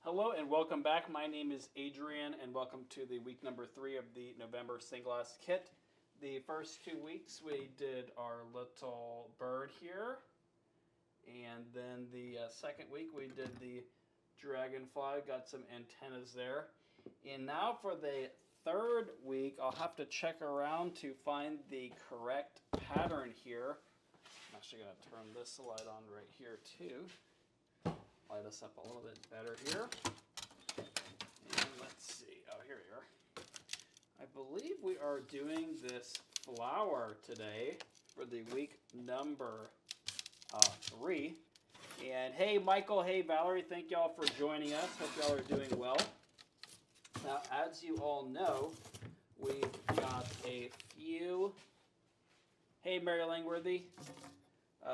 Hello and welcome back. My name is Adrian and welcome to the week number 3 of the November Singlass kit. The first 2 weeks we did our little bird here, and then the second week we did the dragonfly, got some antennas there. And now for the third week I'll have to check around to find the correct pattern here. I'm actually going to turn this light on right here too. Light us up a little bit better here. And let's see. Oh, here we are. I believe we are doing this flower today for the week number 3. And hey, Michael, hey, Valerie, thank y'all for joining us. Hope y'all are doing well. Now, as you all know, we've got a few. Hey, Mary Langworthy.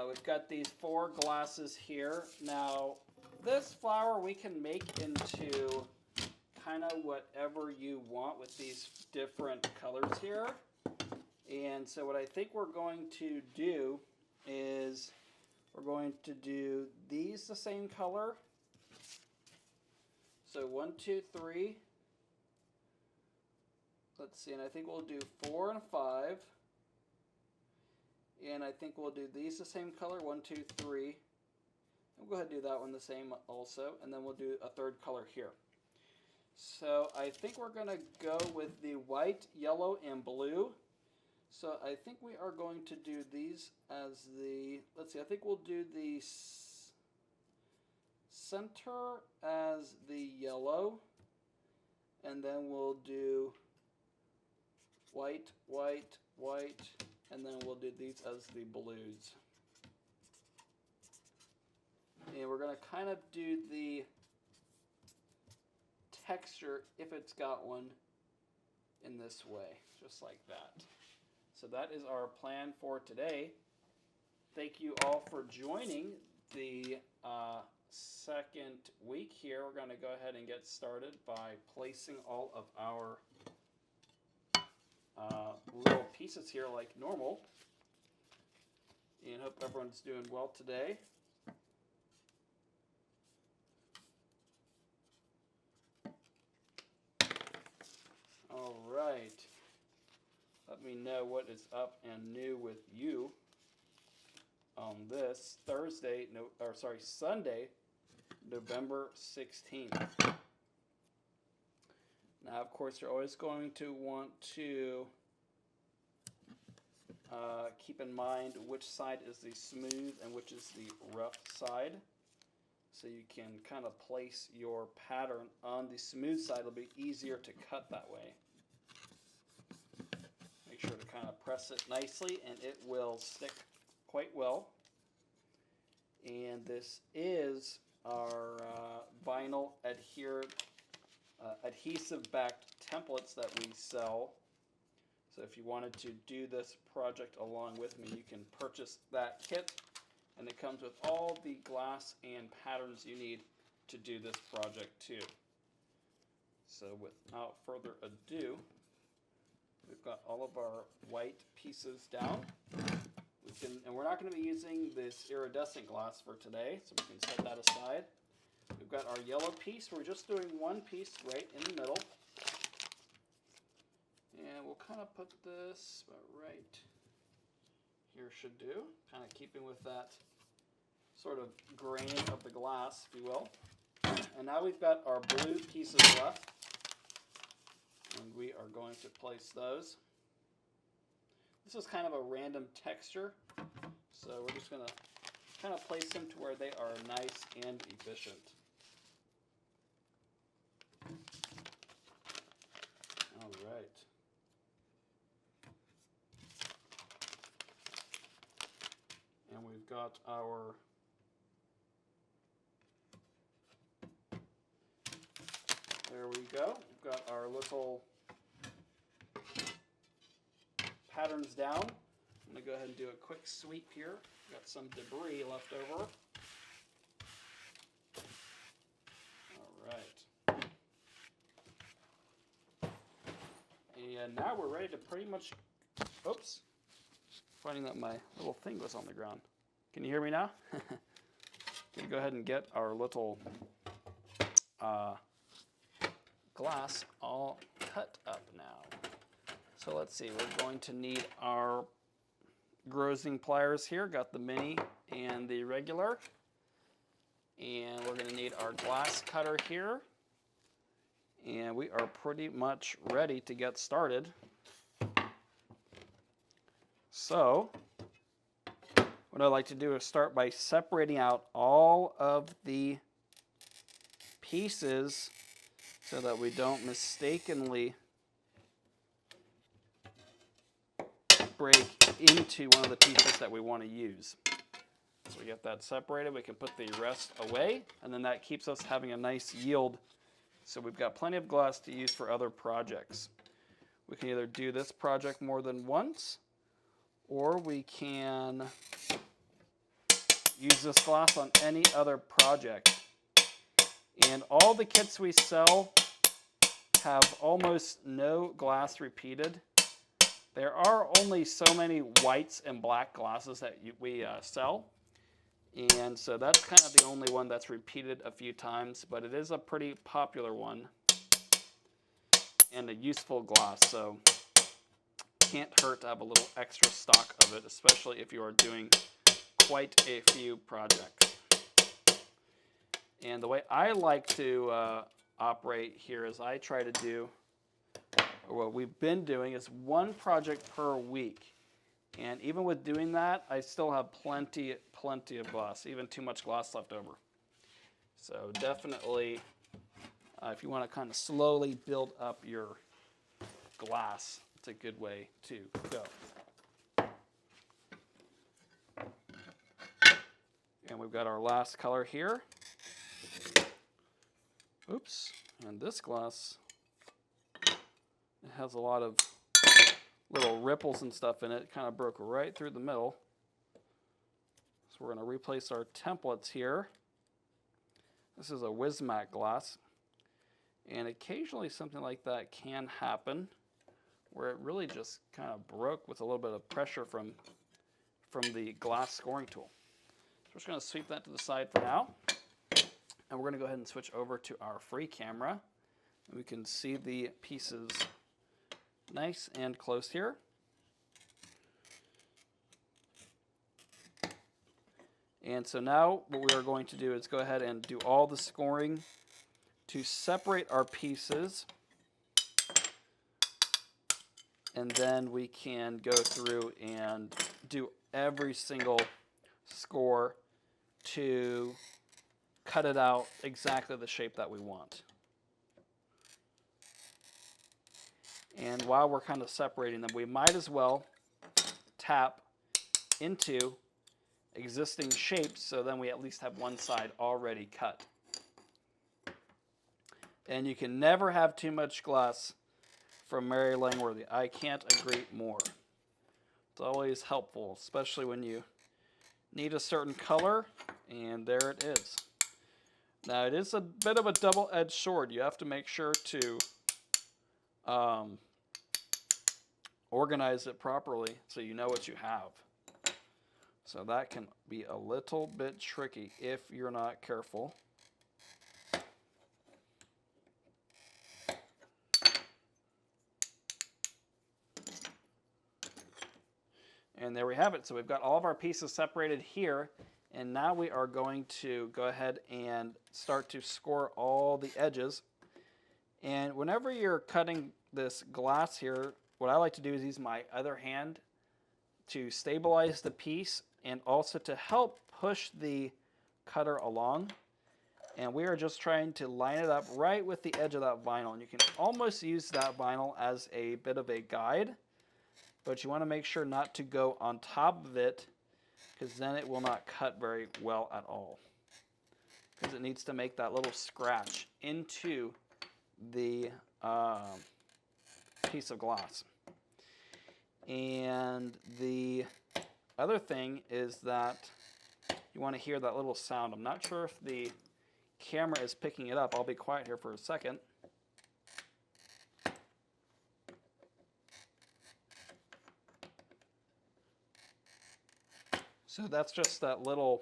We've got these 4 glasses here. Now, this flower we can make into kind of whatever you want with these different colors here. And so what I think we're going to do is we're going to do these the same color. So 1, 2, 3. Let's see, and I think we'll do 4 and 5. And I think we'll do these the same color, 1, 2, 3. We'll go ahead and do that one the same also, and then we'll do a third color here. So I think we're going to go with the white, yellow, and blue. So I think we are going to do these as the, let's see, I think we'll do the center as the yellow, and then we'll do white, white, white, and then we'll do these as the blues. And we're going to kind of do the texture, if it's got one, in this way, just like that. So that is our plan for today. Thank you all for joining the second week here. We're going to go ahead and get started by placing all of our little pieces here like normal. And hope everyone's doing well today. All right. Let me know what is up and new with you on this Sunday, November 16th. Now, of course, you're always going to want to keep in mind which side is the smooth and which is the rough side. So you can kind of place your pattern on the smooth side. It'll be easier to cut that way. Make sure to kind of press it nicely and it will stick quite well. And this is our vinyl adhesive backed templates that we sell. So if you wanted to do this project along with me, you can purchase that kit, and it comes with all the glass and patterns you need to do this project too. So without further ado, we've got all of our white pieces down. And we're not going to be using this iridescent glass for today, so we can set that aside. We've got our yellow piece. We're just doing one piece right in the middle. And we'll kind of put this about right here should do, kind of keeping with that sort of grain of the glass, if you will. And now we've got our blue pieces left, and we are going to place those. This is kind of a random texture, so we're just going to kind of place them to where they are nice and efficient. All right. And we've got our there we go. We've got our little patterns down. I'm going to go ahead and do a quick sweep here. Got some debris left over. All right. And now we're ready to pretty much, oops, finding that my little thing was on the ground. Can you hear me now? Going to go ahead and get our little glass all cut up now. So let's see, we're going to need our grossing pliers here. Got the mini and the regular. And we're going to need our glass cutter here. And we are pretty much ready to get started. So what I like to do is start by separating out all of the pieces so that we don't mistakenly break into one of the pieces that we want to use. So we get that separated, we can put the rest away, and then that keeps us having a nice yield. So we've got plenty of glass to use for other projects. We can either do this project more than once, or we can use this glass on any other project. And all the kits we sell have almost no glass repeated. There are only so many whites and black glasses that we sell. And so that's kind of the only one that's repeated a few times, but it is a pretty popular one and a useful glass. So can't hurt to have a little extra stock of it, especially if you are doing quite a few projects. And the way I like to operate here is I try to do, or what we've been doing is one project per week. And even with doing that, I still have plenty of glass, even too much glass left over. So definitely, if you want to kind of slowly build up your glass, it's a good way to go. And we've got our last color here. Oops, and this glass, it has a lot of little ripples and stuff in it. It kind of broke right through the middle. So we're going to replace our templates here. This is a Wismac glass. And occasionally something like that can happen where it really just kind of broke with a little bit of pressure from the glass scoring tool. So we're just going to sweep that to the side for now. And we're going to go ahead and switch over to our free camera. And we can see the pieces nice and close here. And so now what we are going to do is go ahead and do all the scoring to separate our pieces. And then we can go through and do every single score to cut it out exactly the shape that we want. And while we're kind of separating them, we might as well tap into existing shapes so then we at least have one side already cut. And you can never have too much glass from Mary Langworthy. I can't agree more. It's always helpful, especially when you need a certain color, and there it is. Now it is a bit of a double-edged sword. You have to make sure to organize it properly so you know what you have. So that can be a little bit tricky if you're not careful. And there we have it. So we've got all of our pieces separated here. And now we are going to go ahead and start to score all the edges. And whenever you're cutting this glass here, what I like to do is use my other hand to stabilize the piece and also to help push the cutter along. And we are just trying to line it up right with the edge of that vinyl. And you can almost use that vinyl as a bit of a guide, but you want to make sure not to go on top of it, because then it will not cut very well at all. Because it needs to make that little scratch into the piece of glass. And the other thing is that you want to hear that little sound. I'm not sure if the camera is picking it up. I'll be quiet here for a second. So that's just that little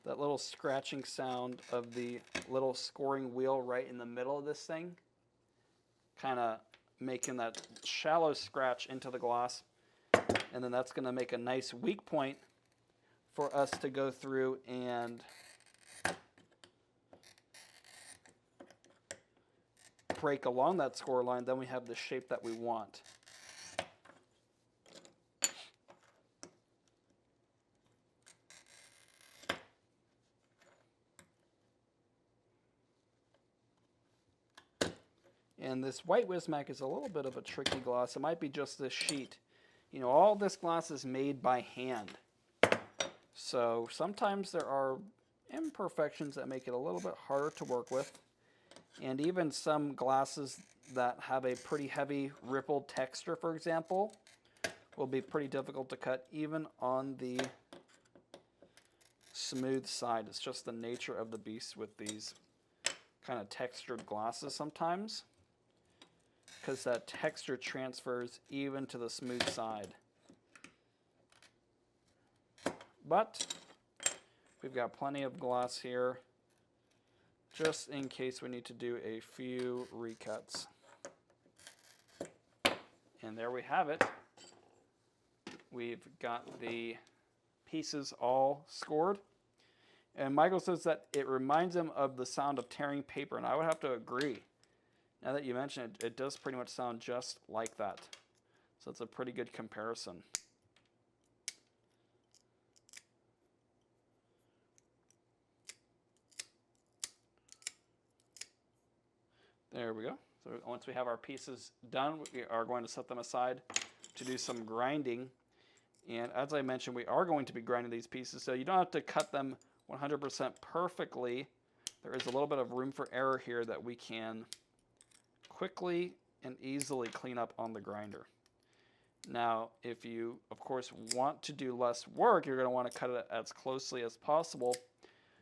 that little scratching sound of the little scoring wheel right in the middle of this thing, kind of making that shallow scratch into the glass. And then that's going to make a nice weak point for us to go through and break along that score line. Then we have the shape that we want. And this white Wismac is a little bit of a tricky glass. It might be just this sheet. You know, all this glass is made by hand. So sometimes there are imperfections that make it a little bit harder to work with. And even some glasses that have a pretty heavy rippled texture, for example, will be pretty difficult to cut even on the smooth side. It's just the nature of the beast with these kind of textured glasses sometimes, because that texture transfers even to the smooth side. But we've got plenty of glass here, just in case we need to do a few recuts. And there we have it. We've got the pieces all scored. And Michael says that it reminds him of the sound of tearing paper, and I would have to agree. Now that you mention it, it does pretty much sound just like that. So it's a pretty good comparison. There we go. So once we have our pieces done, we are going to set them aside to do some grinding. And as I mentioned, we are going to be grinding these pieces, so you don't have to cut them 100% perfectly. There is a little bit of room for error here that we can quickly and easily clean up on the grinder. Now, if you, of course, want to do less work, you're going to want to cut it as closely as possible.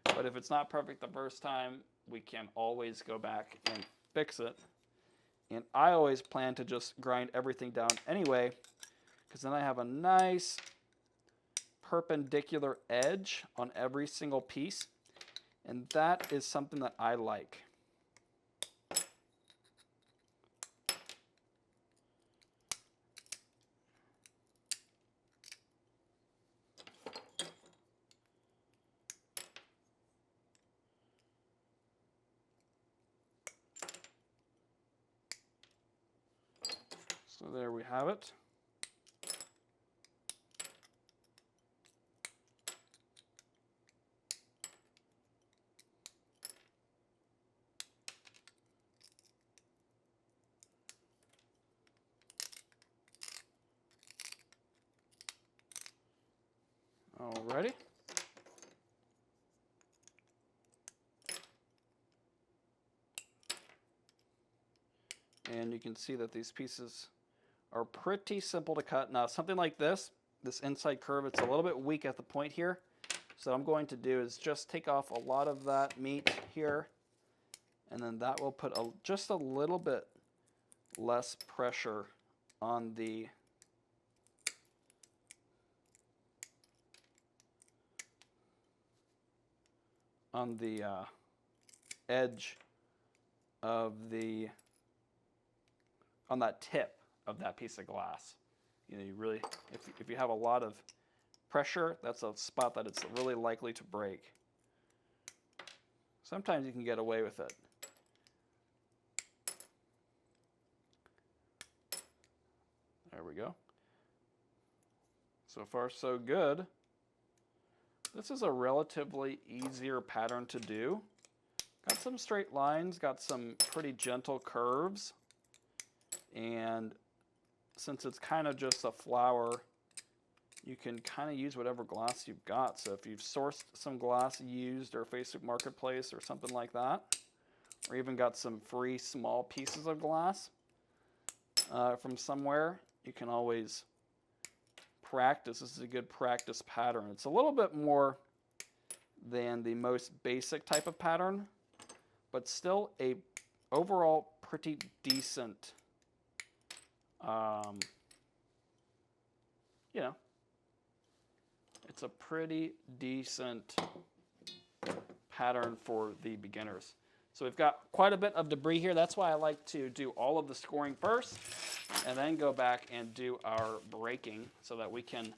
But if it's not perfect the first time, we can always go back and fix it. And I always plan to just grind everything down anyway, because then I have a nice perpendicular edge on every single piece. And that is something that I like. So there we have it. Alrighty. And you can see that these pieces are pretty simple to cut. Now, something like this inside curve, it's a little bit weak at the point here. So what I'm going to do is just take off a lot of that meat here, and then that will put just a little bit less pressure on the edge of on that tip of that piece of glass. You know, you really, if you have a lot of pressure, that's a spot that it's really likely to break. Sometimes you can get away with it. There we go. So far, so good. This is a relatively easier pattern to do. Got some straight lines, got some pretty gentle curves. And since it's kind of just a flower, you can kind of use whatever glass you've got. So if you've sourced some glass used or Facebook Marketplace or something like that, or even got some free small pieces of glass from somewhere, you can always practice. This is a good practice pattern. It's a little bit more than the most basic type of pattern, but still a overall pretty decent, you know, it's a pretty decent pattern for the beginners. So we've got quite a bit of debris here. That's why I like to do all of the scoring first and then go back and do our breaking so that we can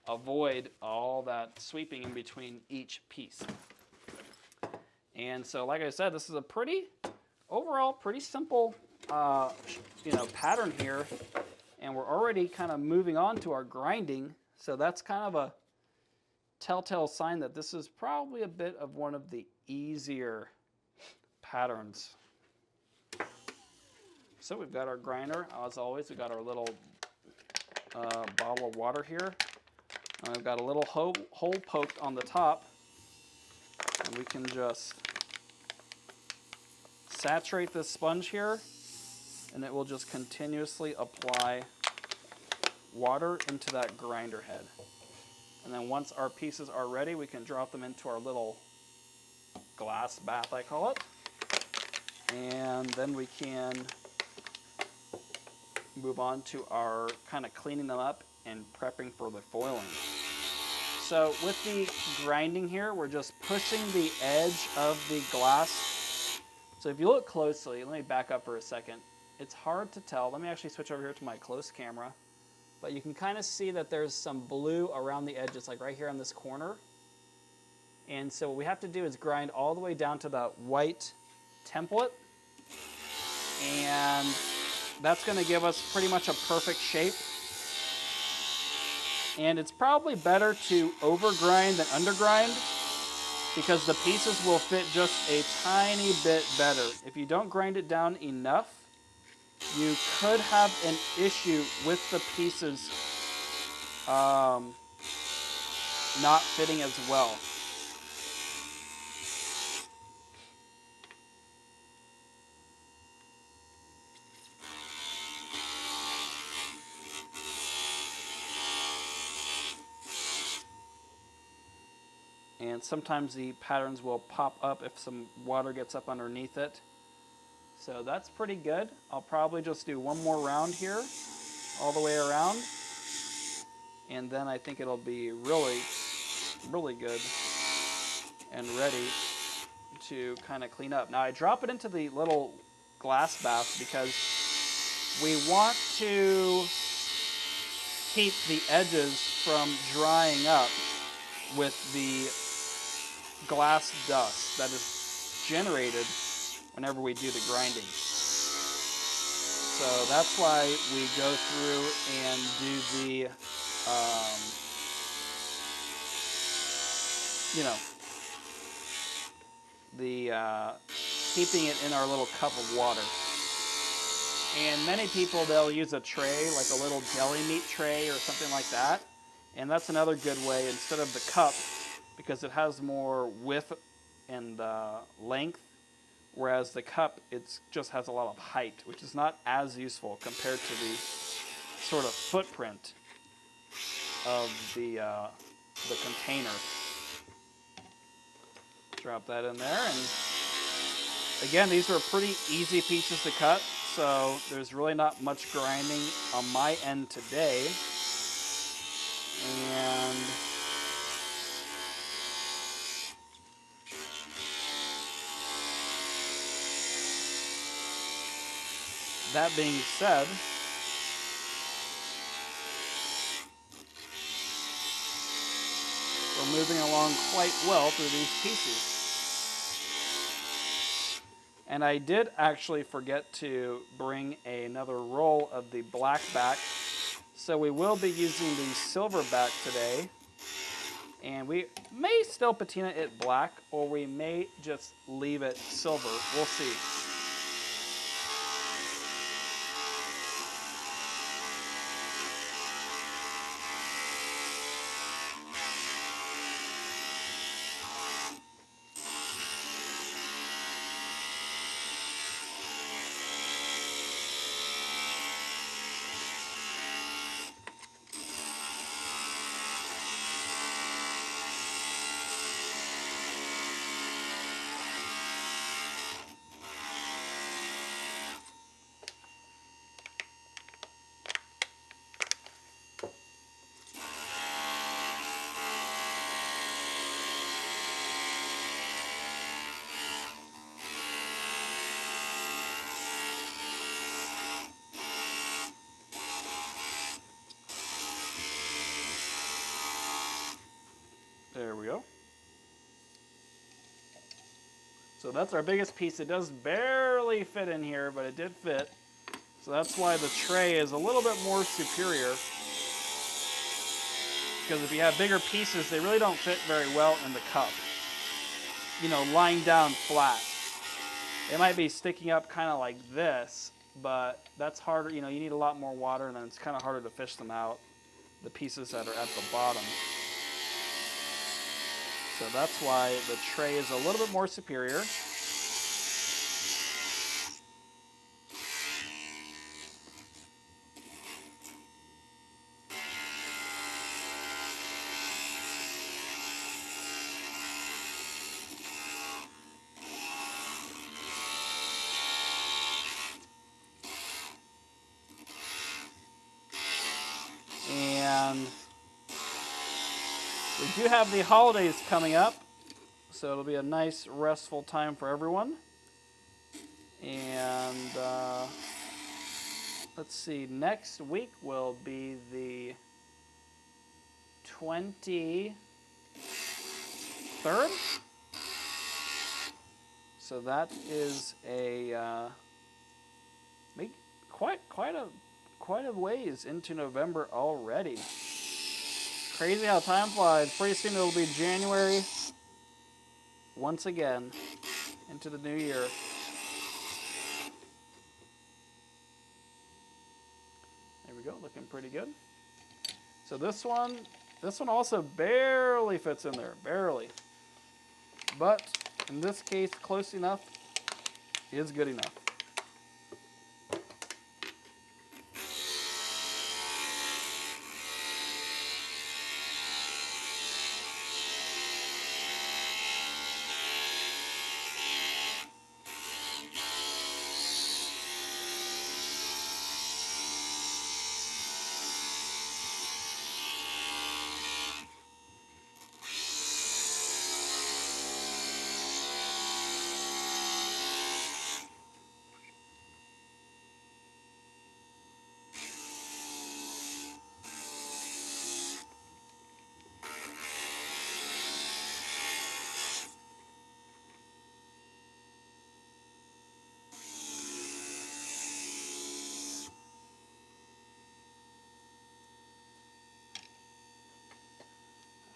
avoid all that sweeping in between each piece. And so, like I said, this is a overall pretty simple, pattern here. And we're already kind of moving on to our grinding. So that's kind of a telltale sign that this is probably a bit of one of the easier patterns. So we've got our grinder. As always, we've got our little bottle of water here. And we've got a little hole poked on the top. And we can just saturate this sponge here, and it will just continuously apply water into that grinder head. And then once our pieces are ready, we can drop them into our little glass bath, I call it. And then we can move on to our kind of cleaning them up and prepping for the foiling. So with the grinding here, we're just pushing the edge of the glass. So if you look closely, let me back up for a second. It's hard to tell. Let me actually switch over here to my close camera. But you can kind of see that there's some blue around the edges, like right here on this corner. And so what we have to do is grind all the way down to that white template. And that's going to give us pretty much a perfect shape. And it's probably better to overgrind than undergrind because the pieces will fit just a tiny bit better. If you don't grind it down enough, you could have an issue with the pieces not fitting as well. And sometimes the patterns will pop up if some water gets up underneath it. So that's pretty good. I'll probably just do one more round here, all the way around. And then I think it'll be really, really good and ready to kind of clean up. Now I drop it into the little glass bath because we want to keep the edges from drying up with the glass dust that is generated whenever we do the grinding. So that's why we go through and do the, keeping it in our little cup of water. And many people, they'll use a tray, like a little deli meat tray or something like that. And that's another good way instead of the cup, because it has more width and length, whereas the cup, it just has a lot of height, which is not as useful compared to the sort of footprint of the container. Drop that in there, and again, these are pretty easy pieces to cut, so there's really not much grinding on my end today. And that being said, we're moving along quite well through these pieces. And I did actually forget to bring another roll of the black back. So we will be using the silver back today. And we may still patina it black, or we may just leave it silver. We'll see. So that's our biggest piece. It does barely fit in here, but it did fit. So that's why the tray is a little bit more superior. Because if you have bigger pieces, they really don't fit very well in the cup. You know, lying down flat. They might be sticking up kind of like this, but that's harder. You know, you need a lot more water, and then it's kind of harder to fish them out, the pieces that are at the bottom. So that's why the tray is a little bit more superior. And we do have the holidays coming up, so it'll be a nice restful time for everyone. And let's see, next week will be the 23rd. So that is a quite a ways into November already. Crazy how time flies. Pretty soon it'll be January once again into the new year. There we go, looking pretty good. So this one also barely fits in there, barely. But in this case, close enough is good enough.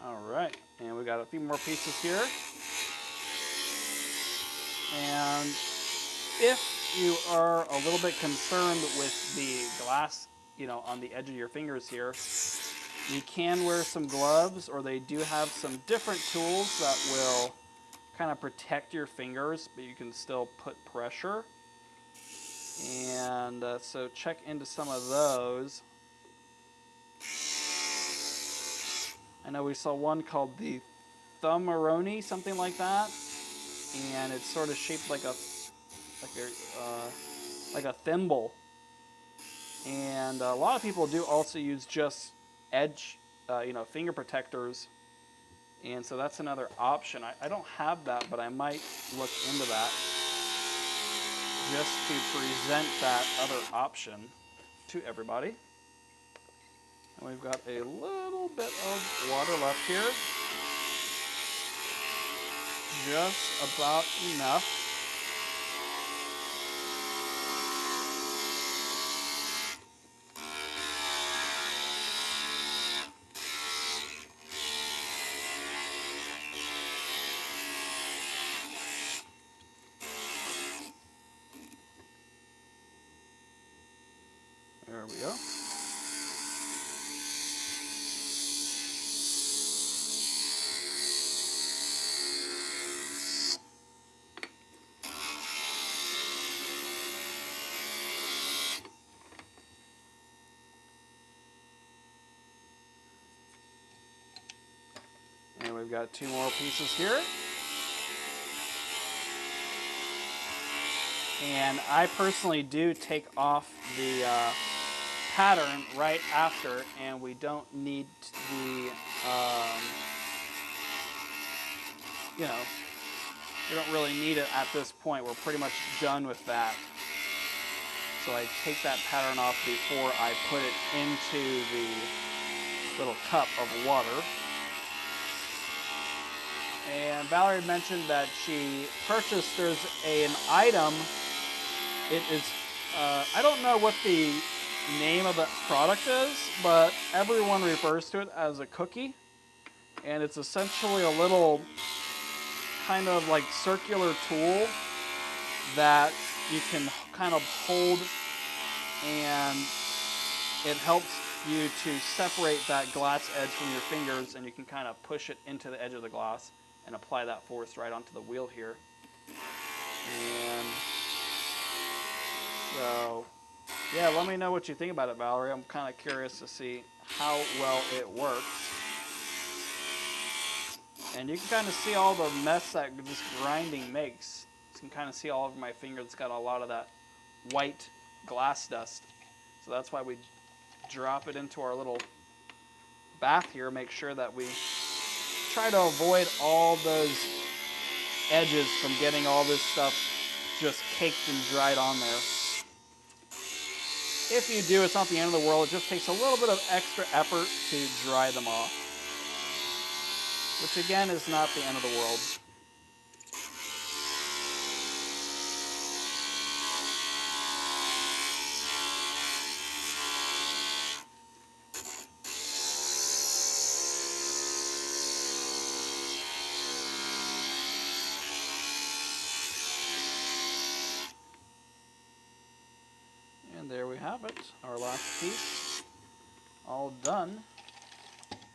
All right, and we got a few more pieces here. And if you are a little bit concerned with the glass, you know, on the edge of your fingers here, you can wear some gloves, or they do have some different tools that will kind of protect your fingers, but you can still put pressure. And so check into some of those. I know we saw one called the Thumb-A-Roni, something like that, and it's sort of shaped like a thimble. And a lot of people do also use just edge, finger protectors, and so that's another option. I don't have that, but I might look into that just to present that other option to everybody. And we've got a little bit of water left here. Just about enough. There we go. And we've got two more pieces here. And I personally do take off the pattern right after, and we don't need the, we don't really need it at this point. We're pretty much done with that. So I take that pattern off before I put it into the little cup of water. And Valerie mentioned that she purchased, there's an item, it is, I don't know what the name of the product is, but everyone refers to it as a cookie. And it's essentially a little kind of like circular tool that you can kind of hold, and it helps you to separate that glass edge from your fingers, and you can kind of push it into the edge of the glass and apply that force right onto the wheel here. And so, yeah, let me know what you think about it, Valerie. I'm kind of curious to see how well it works. And you can kind of see all the mess that this grinding makes. You can kind of see all over my finger. It's got a lot of that white glass dust. So that's why we drop it into our little bath here. Make sure that we try to avoid all those edges from getting all this stuff just caked and dried on there. If you do, it's not the end of the world. It just takes a little bit of extra effort to dry them off, which again is not the end of the world. And there we have it, our last piece, all done.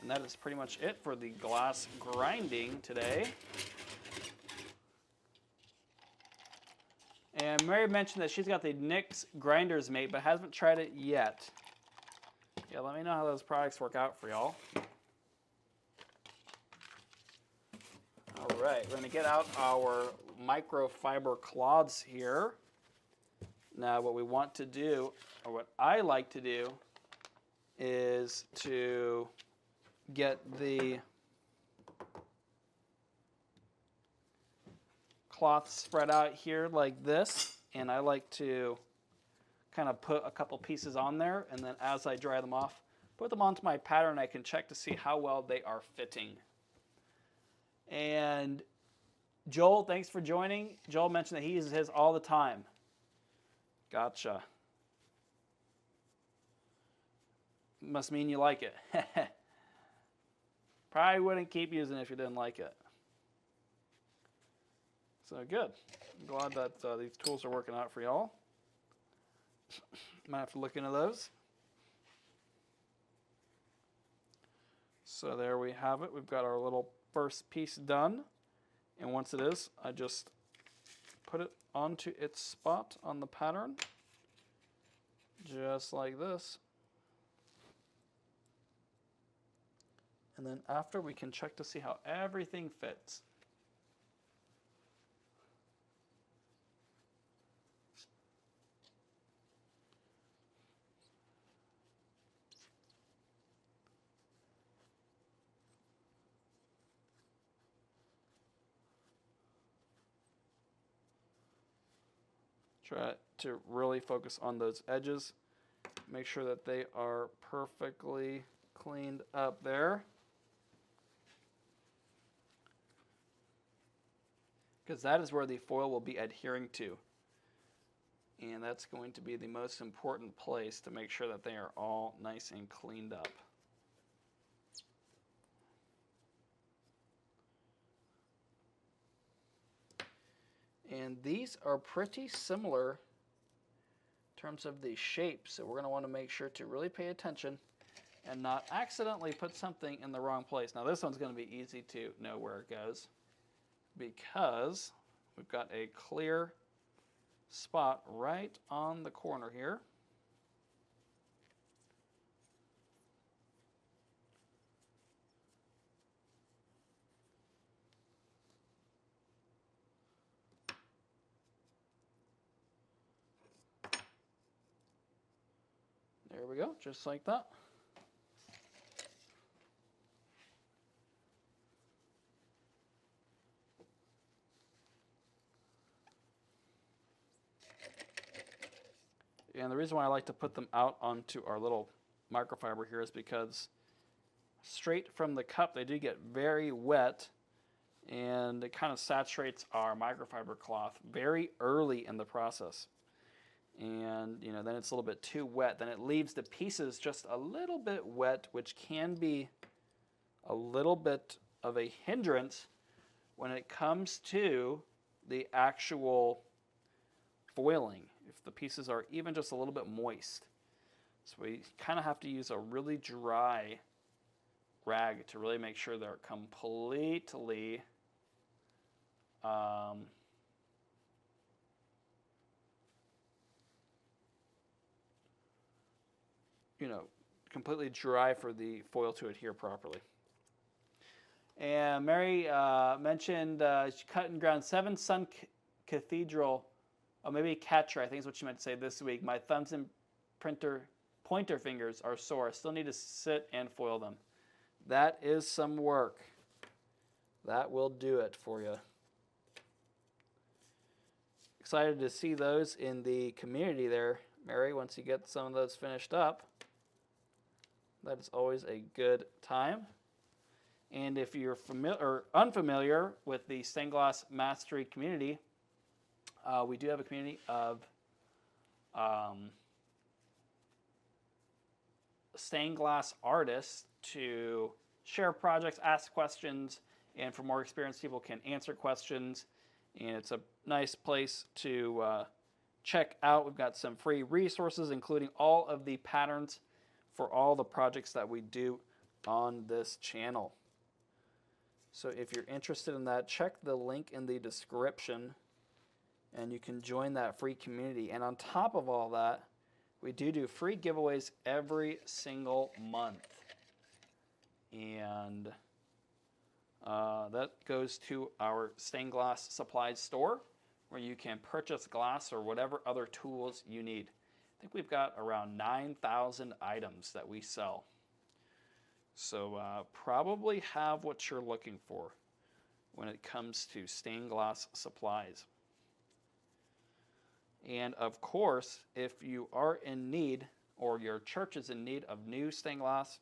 And that is pretty much it for the glass grinding today. And Mary mentioned that she's got the NYX Grinders Mate, but hasn't tried it yet. Yeah, let me know how those products work out for y'all. All right, we're gonna get out our microfiber cloths here. Now what we want to do, or what I like to do, is to get the cloth spread out here like this, and I like to kind of put a couple pieces on there, and then as I dry them off, put them onto my pattern. I can check to see how well they are fitting. And Joel, thanks for joining. Joel mentioned that he uses his all the time. Gotcha. Must mean you like it. Probably wouldn't keep using it if you didn't like it. So good. I'm glad that these tools are working out for y'all. Might have to look into those. So there we have it. We've got our little first piece done. And once it is, I just put it onto its spot on the pattern, just like this. And then after, we can check to see how everything fits. Try to really focus on those edges. Make sure that they are perfectly cleaned up there. Because that is where the foil will be adhering to. And that's going to be the most important place to make sure that they are all nice and cleaned up. And these are pretty similar in terms of the shape, so we're going to want to make sure to really pay attention and not accidentally put something in the wrong place. Now this one's going to be easy to know where it goes because we've got a clear spot right on the corner here. There we go, just like that. And the reason why I like to put them out onto our little microfiber here is because straight from the cup they do get very wet, and it kind of saturates our microfiber cloth very early in the process. And then it's a little bit too wet. Then it leaves the pieces just a little bit wet, which can be a little bit of a hindrance when it comes to the actual foiling, if the pieces are even just a little bit moist. So we kind of have to use a really dry rag to really make sure they're completely completely dry for the foil to adhere properly. And Mary mentioned she cut and ground 7 Sun Cathedral, or maybe Catra, I think is what she meant to say this week. My thumbs and pointer fingers are sore. I still need to sit and foil them. That is some work. That will do it for you. Excited to see those in the community there, Mary, once you get some of those finished up. That is always a good time. And if you're familiar or unfamiliar with the Stained Glass Mastery community, we do have a community of stained glass artists to share projects, ask questions, and for more experienced people can answer questions. And it's a nice place to check out. We've got some free resources, including all of the patterns for all the projects that we do on this channel. So if you're interested in that, check the link in the description and you can join that free community. And on top of all that, we do free giveaways every single month. And that goes to our stained glass supplies store where you can purchase glass or whatever other tools you need. I think we've got around 9,000 items that we sell. So probably have what you're looking for when it comes to stained glass supplies. And of course, if you are in need or your church is in need of new stained glass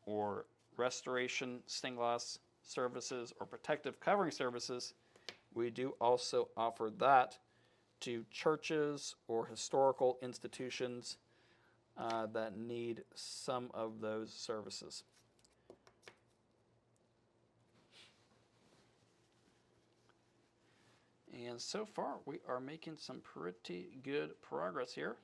or restoration stained glass services or protective covering services, we do also offer that to churches or historical institutions that need some of those services. And so far, we are making some pretty good progress here.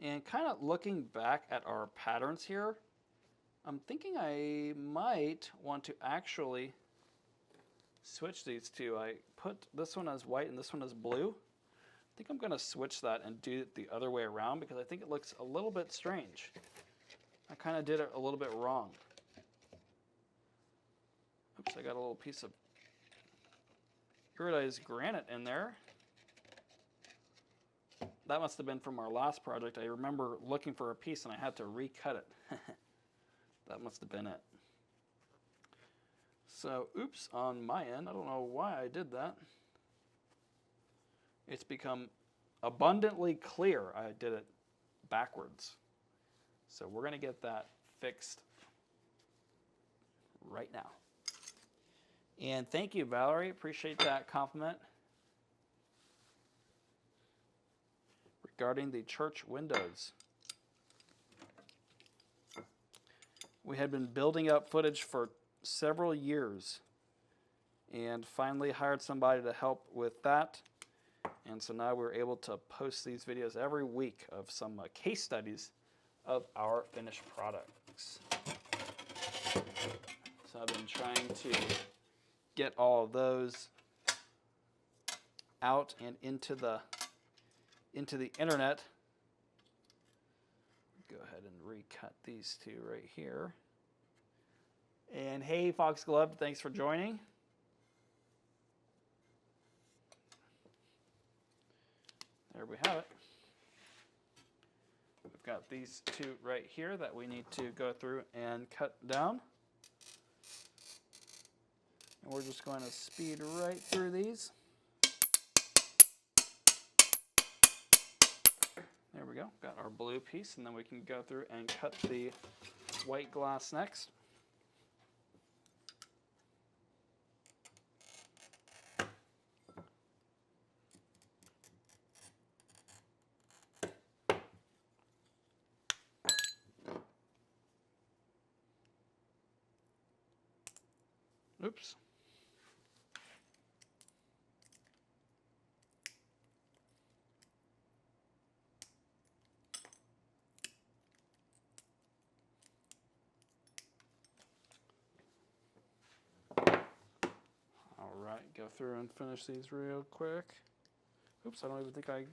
And kind of looking back at our patterns here, I'm thinking I might want to actually switch these two. I put this one as white and this one as blue. I think I'm going to switch that and do it the other way around because I think it looks a little bit strange. I kind of did it a little bit wrong. Oops, I got a little piece of iridized granite in there. That must have been from our last project. I remember looking for a piece and I had to recut it. That must have been it. So, oops, on my end, I don't know why I did that. It's become abundantly clear I did it backwards. So we're going to get that fixed right now. And thank you, Valerie. Appreciate that compliment. Regarding the church windows. We had been building up footage for several years and finally hired somebody to help with that. And so now we're able to post these videos every week of some case studies of our finished products. So I've been trying to get all of those out and into the internet. Go ahead and recut these two right here. And hey, Foxglove, thanks for joining. There we have it. We've got these two right here that we need to go through and cut down. And we're just going to speed right through these. There we go. Got our blue piece, and then we can go through and cut the white glass next. Oops. All right, go through and finish these real quick. Oops, I don't even think I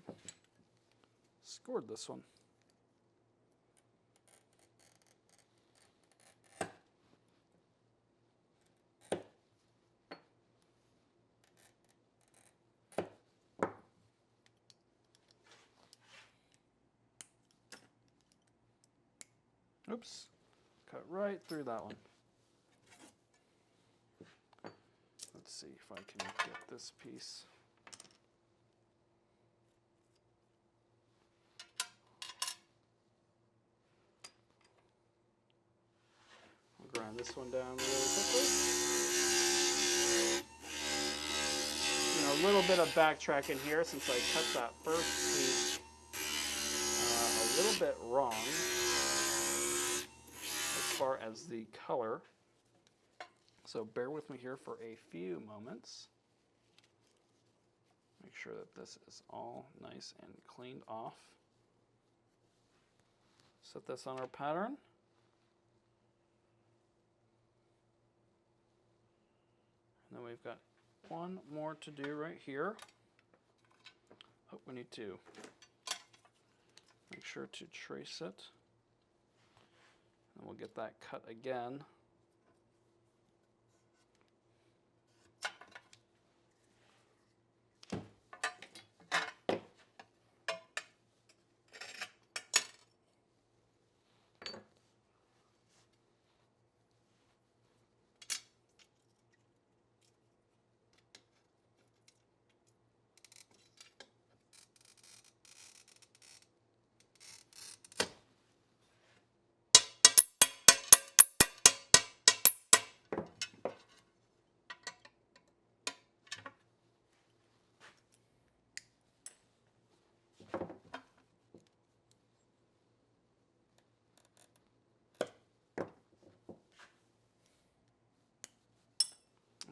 scored this one. Oops, cut right through that one. Let's see if I can get this piece. I'll grind this one down really quickly. You know, a little bit of backtracking here since I cut that first piece a little bit wrong as far as the color. So bear with me here for a few moments. Make sure that this is all nice and cleaned off. Set this on our pattern. And then we've got one more to do right here. Oh, we need to make sure to trace it. And we'll get that cut again.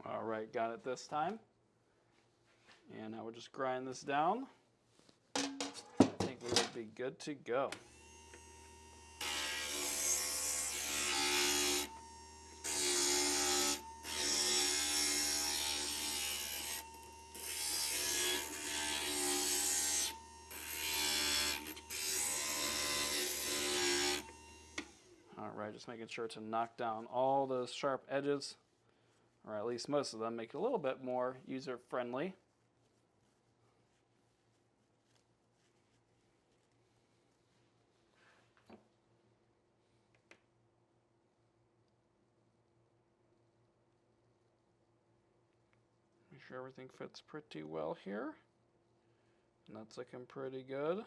All right, got it this time. And now we'll just grind this down. I think we will be good to go. All right, just making sure to knock down all those sharp edges, or at least most of them, make it a little bit more user-friendly. Make sure everything fits pretty well here. And that's looking pretty good.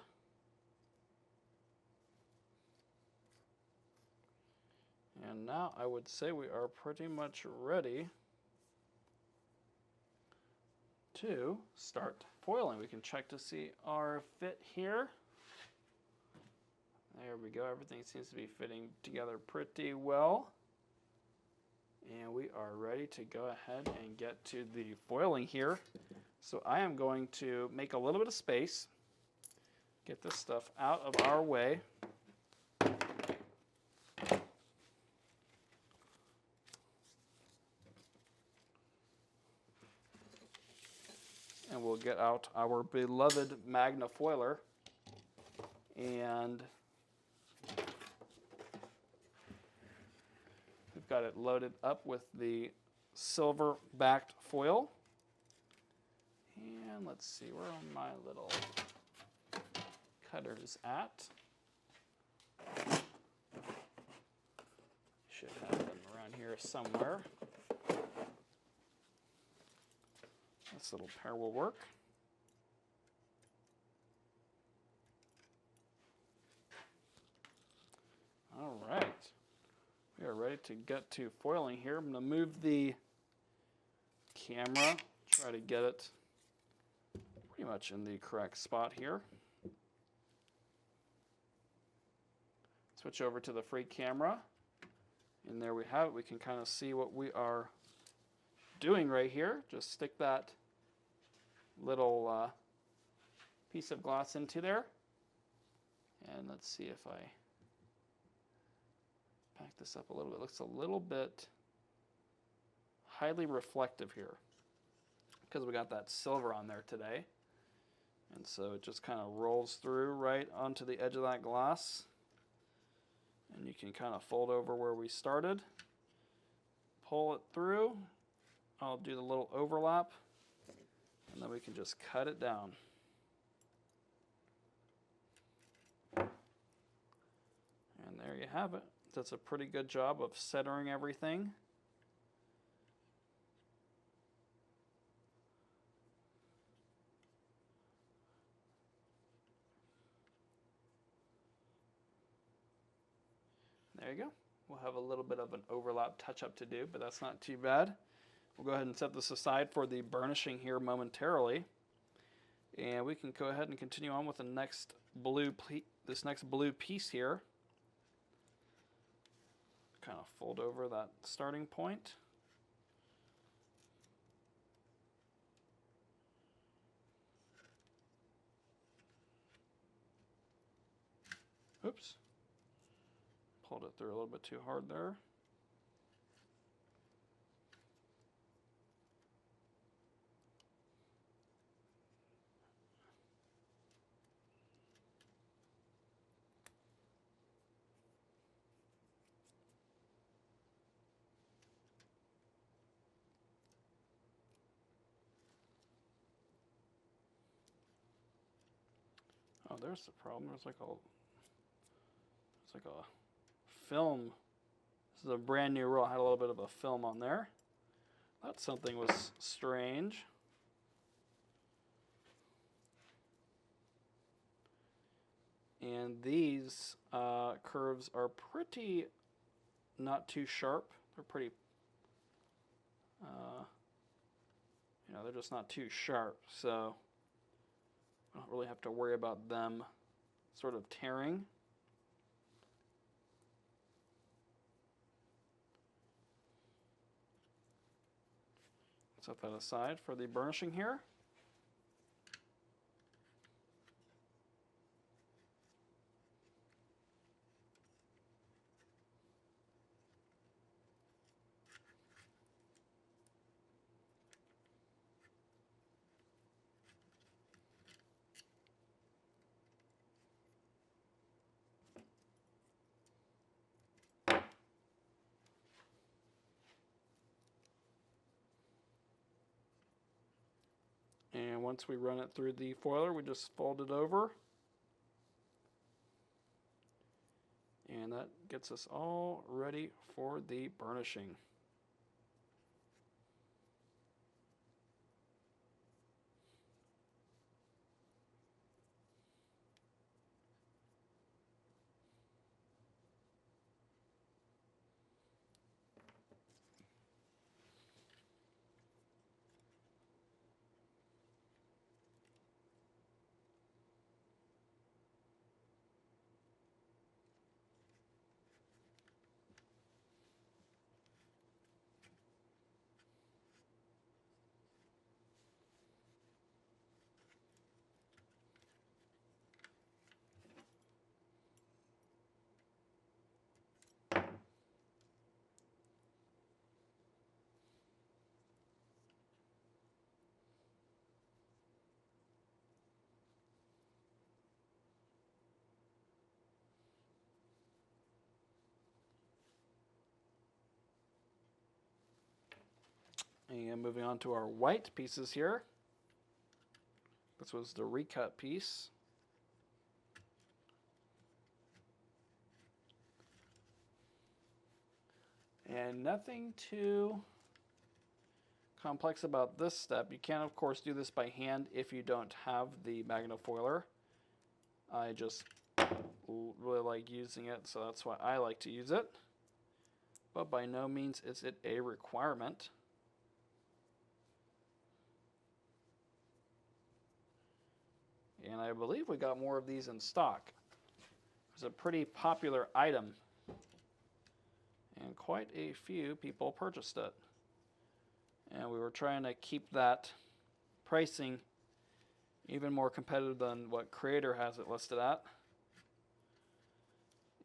And now I would say we are pretty much ready to start foiling. We can check to see our fit here. There we go. Everything seems to be fitting together pretty well. And we are ready to go ahead and get to the foiling here. So I am going to make a little bit of space, get this stuff out of our way. And we'll get out our beloved Magna foiler. And we've got it loaded up with the silver backed foil. And let's see, where are my little cutters at? Should have them around here somewhere. This little pair will work. All right, we are ready to get to foiling here. I'm going to move the camera, try to get it pretty much in the correct spot here. Switch over to the free camera, and there we have it. We can kind of see what we are doing right here. Just stick that little piece of glass into there. And let's see if I pack this up a little bit. It looks a little bit highly reflective here because we got that silver on there today. And so it just kind of rolls through right onto the edge of that glass. And you can kind of fold over where we started, pull it through. I'll do the little overlap, and then we can just cut it down. And there you have it. That's a pretty good job of centering everything. There you go. We'll have a little bit of an overlap touch-up to do, but that's not too bad. We'll go ahead and set this aside for the burnishing here momentarily. And we can go ahead and continue on with the next this next blue piece here. Kind of fold over that starting point. Oops. Pulled it through a little bit too hard there. Oh, there's the problem. There's like a film. This is a brand new roll. I had a little bit of a film on there. That something was strange. And these curves are pretty not too sharp. They're pretty, they're just not too sharp. So I don't really have to worry about them sort of tearing. Set that aside for the burnishing here. And once we run it through the foiler, we just fold it over. And that gets us all ready for the burnishing. And moving on to our white pieces here. This was the recut piece. And nothing too complex about this step. You can, of course, do this by hand if you don't have the magnifoiler. I just really like using it, so that's why I like to use it. But by no means is it a requirement. And I believe we got more of these in stock. It's a pretty popular item, and quite a few people purchased it. And we were trying to keep that pricing even more competitive than what Creator has it listed at.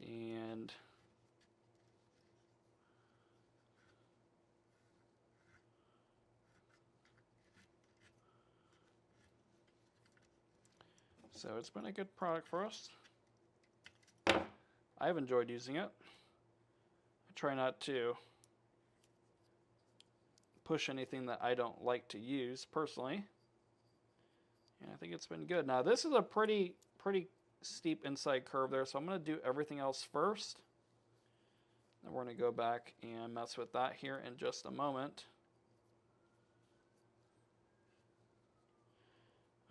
And so it's been a good product for us. I've enjoyed using it. I try not to push anything that I don't like to use personally. And I think it's been good. Now this is a pretty steep inside curve there, so I'm going to do everything else first. Then we're going to go back and mess with that here in just a moment.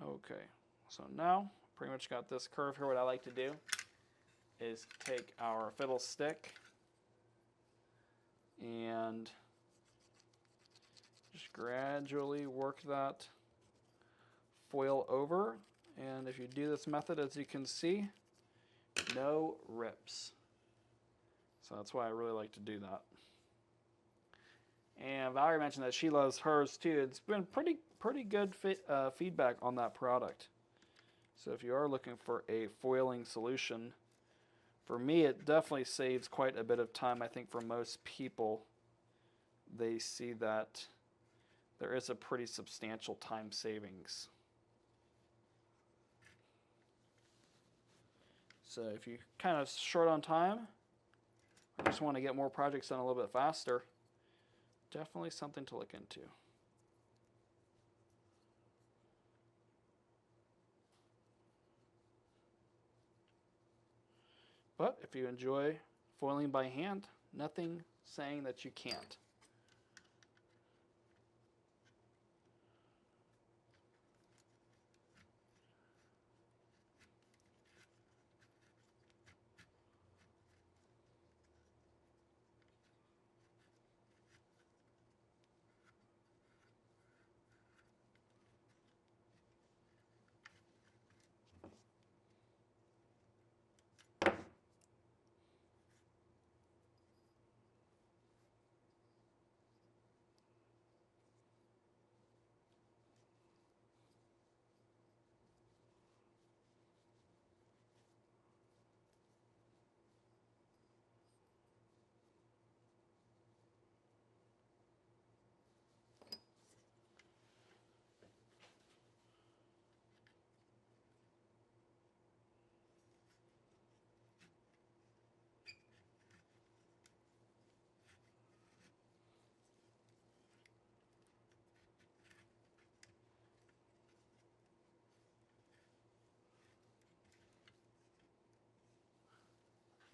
Okay, so now pretty much got this curve here. What I like to do is take our fiddle stick and just gradually work that foil over. And if you do this method, as you can see, no rips. So that's why I really like to do that. And Valerie mentioned that she loves hers too. It's been pretty good feedback on that product. So if you are looking for a foiling solution, for me it definitely saves quite a bit of time. I think for most people, they see that there is a pretty substantial time savings. So if you're kind of short on time, or just want to get more projects done a little bit faster, definitely something to look into. But if you enjoy foiling by hand, nothing saying that you can't.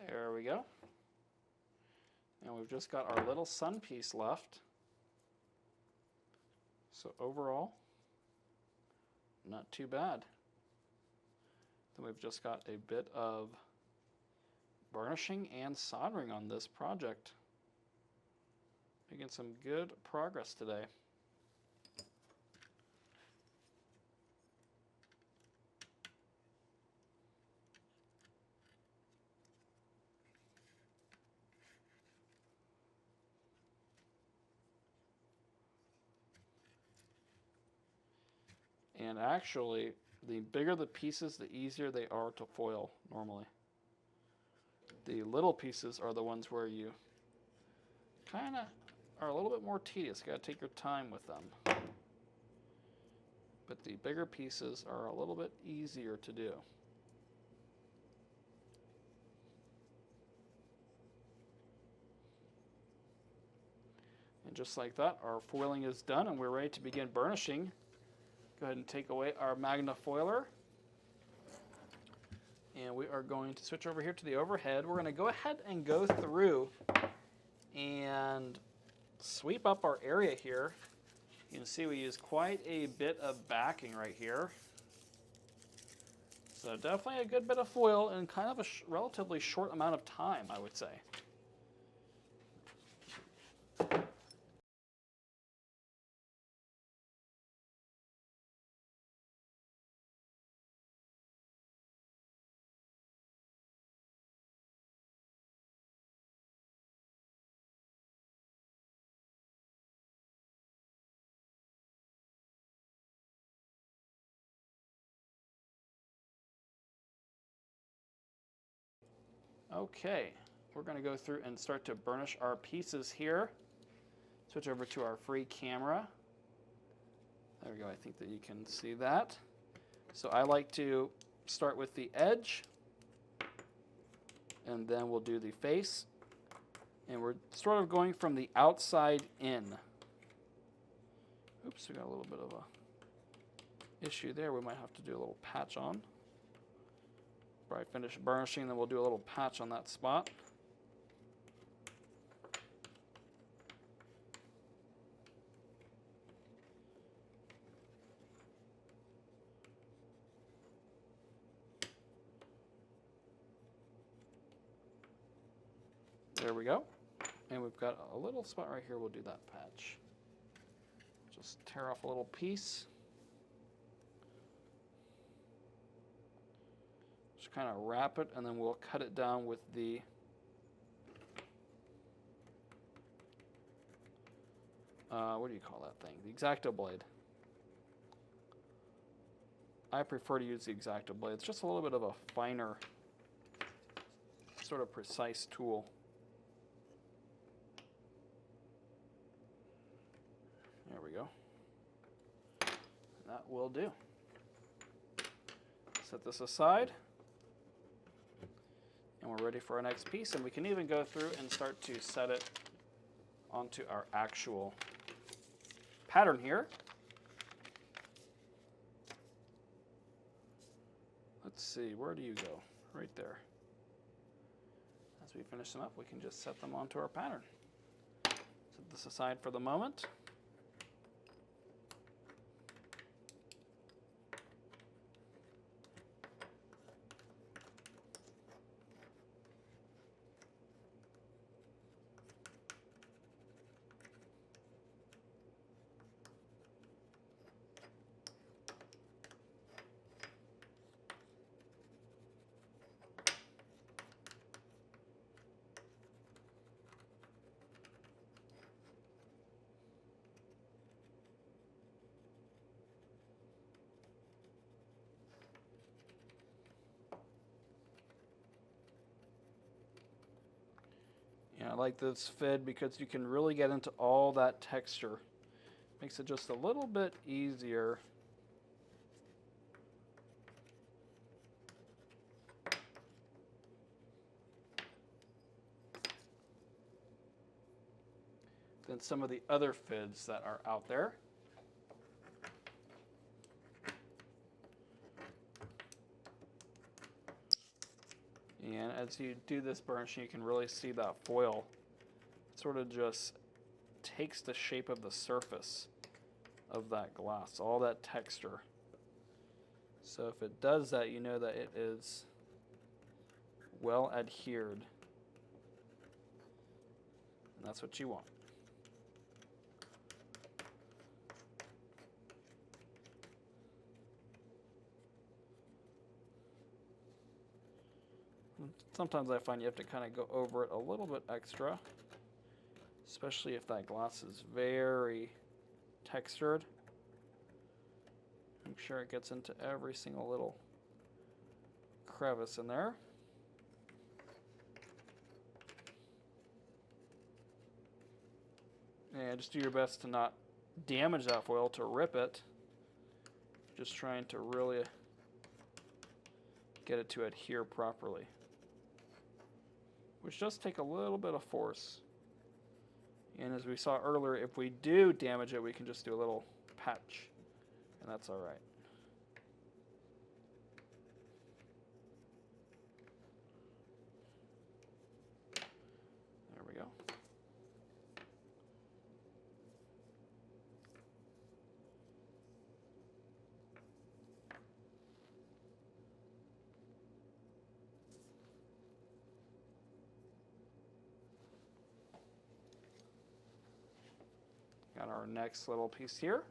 There we go. And we've just got our little sun piece left. So overall, not too bad. Then we've just got a bit of burnishing and soldering on this project. Making some good progress today. And actually, the bigger the pieces, the easier they are to foil normally. The little pieces are the ones where you kind of are a little bit more tedious. You got to take your time with them. But the bigger pieces are a little bit easier to do. And just like that, our foiling is done and we're ready to begin burnishing. Go ahead and take away our Magna foiler. And we are going to switch over here to the overhead. We're going to go ahead and go through and sweep up our area here. You can see we use quite a bit of backing right here. So definitely a good bit of foil in kind of a relatively short amount of time, I would say. Okay, we're going to go through and start to burnish our pieces here. Switch over to our free camera. There we go, I think that you can see that. So I like to start with the edge, and then we'll do the face. And we're sort of going from the outside in. Oops, we got a little bit of a issue there. We might have to do a little patch on. After I finish burnishing, then we'll do a little patch on that spot. There we go. And we've got a little spot right here. We'll do that patch. Just tear off a little piece. Just kind of wrap it, and then we'll cut it down with the what do you call that thing? The X-Acto blade. I prefer to use the X-Acto blade. It's just a little bit of a finer, sort of precise tool. There we go. That will do. Set this aside. And we're ready for our next piece. And we can even go through and start to set it onto our actual pattern here. Let's see, where do you go? Right there. As we finish them up, we can just set them onto our pattern. Set this aside for the moment. I like this fid because you can really get into all that texture. Makes it just a little bit easier. Than some of the other fids that are out there. And as you do this burnishing, you can really see that foil sort of just takes the shape of the surface of that glass, all that texture. So if it does that, you know that it is well adhered. And that's what you want. Sometimes I find you have to kind of go over it a little bit extra, especially if that glass is very textured. Make sure it gets into every single little crevice in there. And just do your best to not damage that foil, to rip it. Just trying to really get it to adhere properly. Which does take a little bit of force. And as we saw earlier, if we do damage it, we can just do a little patch, and that's all right. There we go. Got our next little piece here.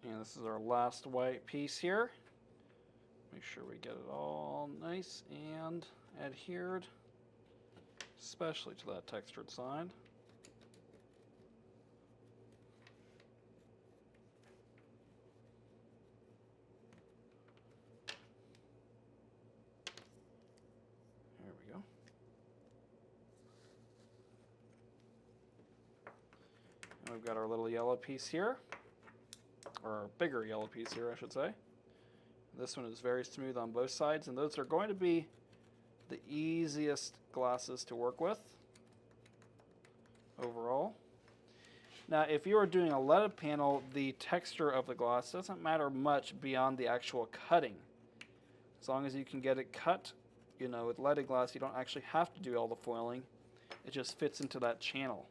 And this is our last white piece here. Make sure we get it all nice and adhered, especially to that textured side. There we go. And we've got our little yellow piece here, or bigger yellow piece here, I should say. This one is very smooth on both sides, and those are going to be the easiest glasses to work with overall. Now, if you are doing a leaded panel, the texture of the glass doesn't matter much beyond the actual cutting. As long as you can get it cut, you know, with leaded glass, you don't actually have to do all the foiling. It just fits into that channel.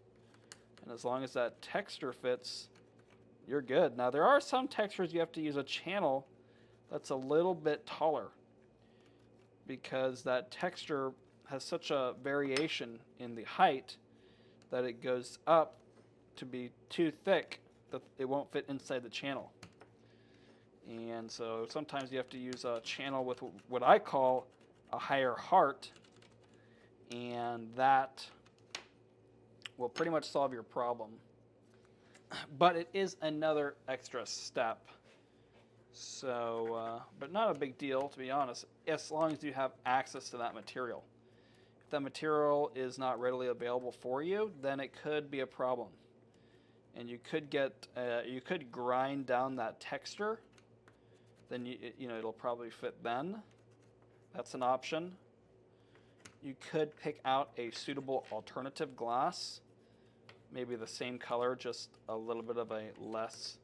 And as long as that texture fits, you're good. Now, there are some textures you have to use a channel that's a little bit taller, because that texture has such a variation in the height that it goes up to be too thick that it won't fit inside the channel. And so sometimes you have to use a channel with what I call a higher heart, and that will pretty much solve your problem. But it is another extra step. So, but not a big deal, to be honest, as long as you have access to that material. If that material is not readily available for you, then it could be a problem. And you could you could grind down that texture. Then you know it'll probably fit then. That's an option. You could pick out a suitable alternative glass, maybe the same color, just a little bit of a less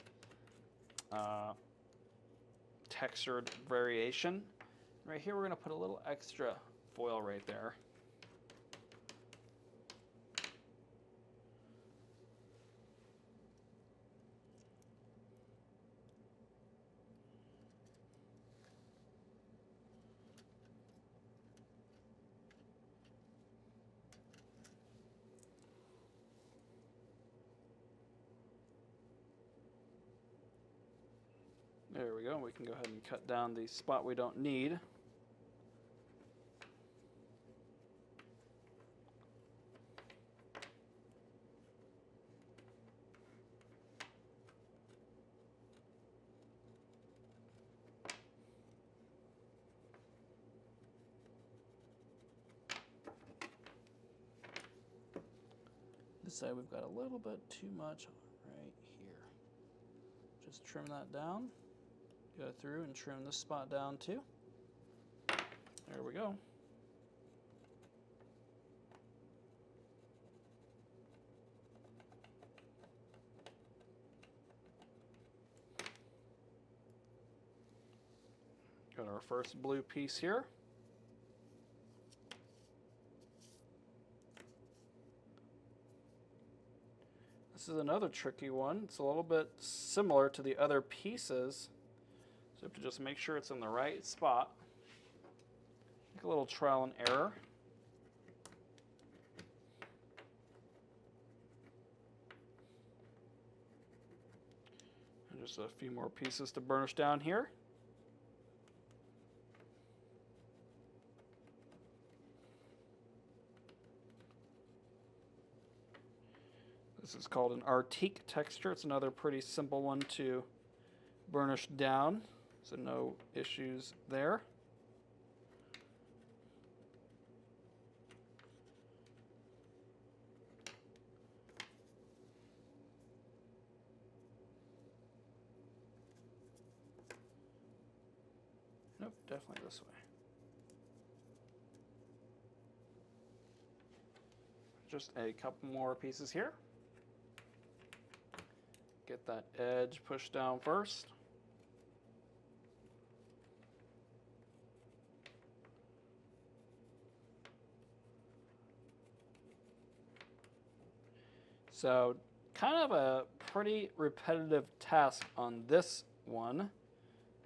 textured variation. Right here, we're going to put a little extra foil right there. There we go. We can go ahead and cut down the spot we don't need. This side we've got a little bit too much right here. Just trim that down. Go through and trim this spot down too. There we go. Got our first blue piece here. This is another tricky one. It's a little bit similar to the other pieces. So you have to just make sure it's in the right spot. Make a little trial and error. And just a few more pieces to burnish down here. This is called an Artique texture. It's another pretty simple one to burnish down, so no issues there. Nope, definitely this way. Just a couple more pieces here. Get that edge pushed down first. So kind of a pretty repetitive task on this one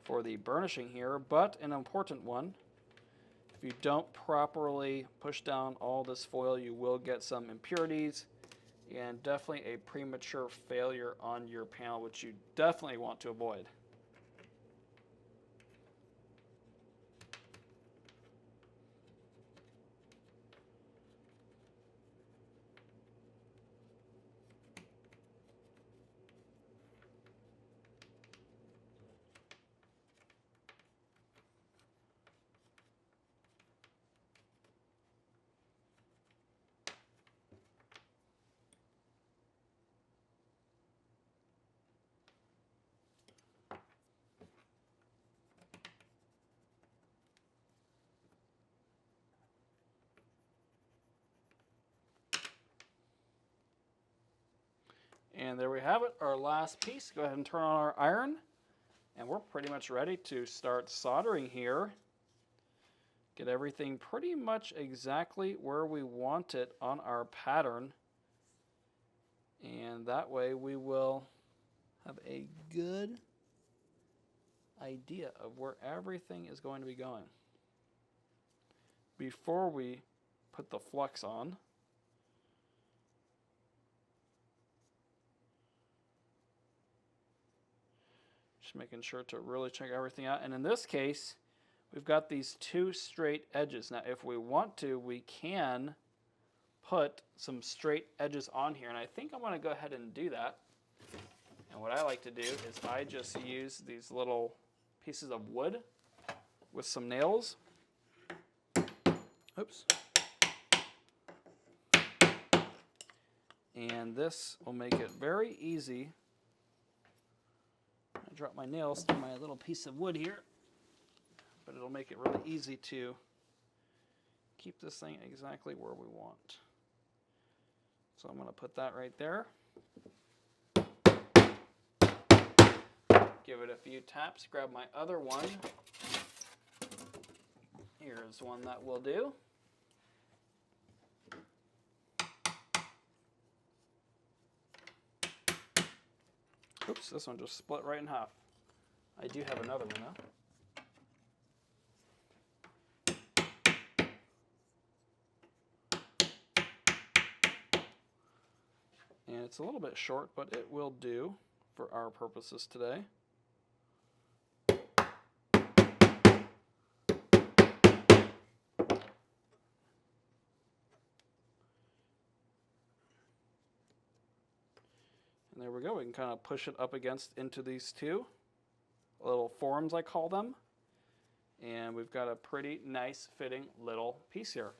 for the burnishing here, but an important one. If you don't properly push down all this foil, you will get some impurities and definitely a premature failure on your panel, which you definitely want to avoid. And there we have it, our last piece. Go ahead and turn on our iron. And we're pretty much ready to start soldering here. Get everything pretty much exactly where we want it on our pattern. And that way we will have a good idea of where everything is going to be going. Before we put the flux on, just making sure to really check everything out. And in this case, we've got these two straight edges. Now, if we want to, we can put some straight edges on here. And I think I'm going to go ahead and do that. And what I like to do is I just use these little pieces of wood with some nails. Oops. And this will make it very easy. I drop my nails through my little piece of wood here, but it'll make it really easy to keep this thing exactly where we want. So I'm going to put that right there. Give it a few taps, grab my other one. Here's one that will do. Oops, this one just split right in half. I do have another one though. And it's a little bit short, but it will do for our purposes today. And there we go. We can kind of push it up against into these two little forms, I call them. And we've got a pretty nice fitting little piece here.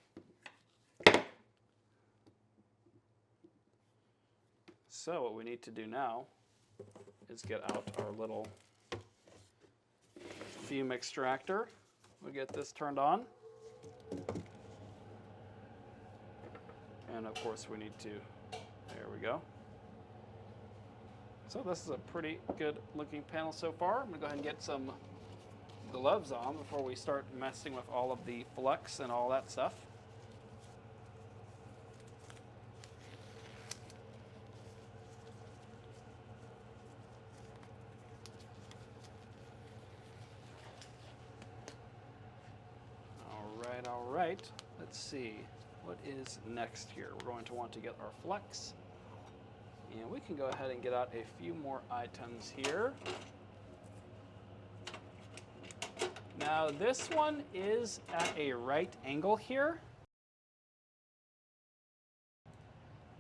So what we need to do now is get out our little fume extractor. We'll get this turned on. And of course we need to, there we go. So this is a pretty good looking panel so far. I'm going to go ahead and get some gloves on before we start messing with all of the flux and all that stuff. All right. Let's see. What is next here? We're going to want to get our flux. And we can go ahead and get out a few more items here. Now this one is at a right angle here.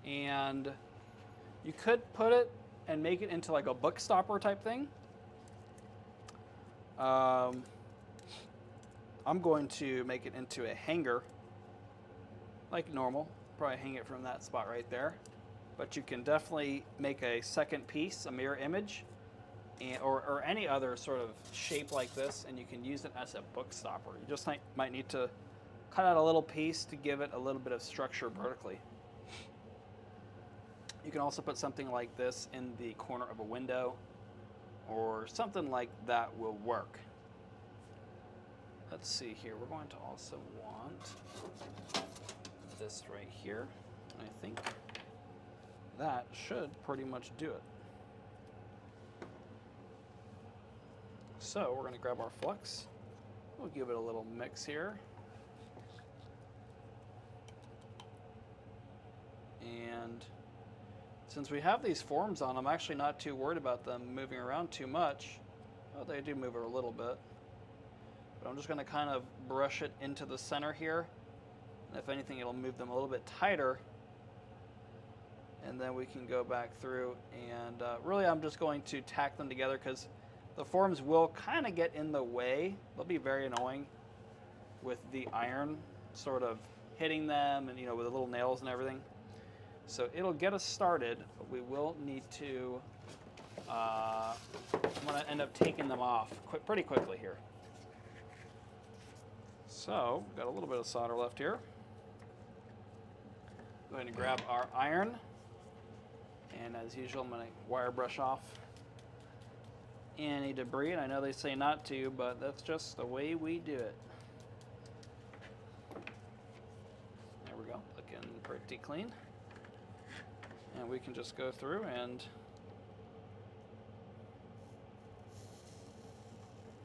And you could put it and make it into like a book stopper type thing. I'm going to make it into a hanger like normal. Probably hang it from that spot right there. But you can definitely make a second piece, a mirror image, or any other sort of shape like this, and you can use it as a book stopper. You just might need to cut out a little piece to give it a little bit of structure vertically. You can also put something like this in the corner of a window, or something like that will work. Let's see here. We're going to also want this right here. I think that should pretty much do it. So we're going to grab our flux. We'll give it a little mix here. And Since we have these forms on, I'm actually not too worried about them moving around too much. Oh, they do move a little bit. But I'm just going to kind of brush it into the center here. And if anything, it'll move them a little bit tighter. And then we can go back through and really I'm just going to tack them together because the forms will kind of get in the way. They'll be very annoying with the iron sort of hitting them and, you know, with the little nails and everything. So it'll get us started, but we will need to, I'm going to end up taking them off pretty quickly here. So, got a little bit of solder left here. Go ahead and grab our iron. And as usual, I'm going to wire brush off any debris. And I know they say not to, but that's just the way we do it. There we go, looking pretty clean. And we can just go through and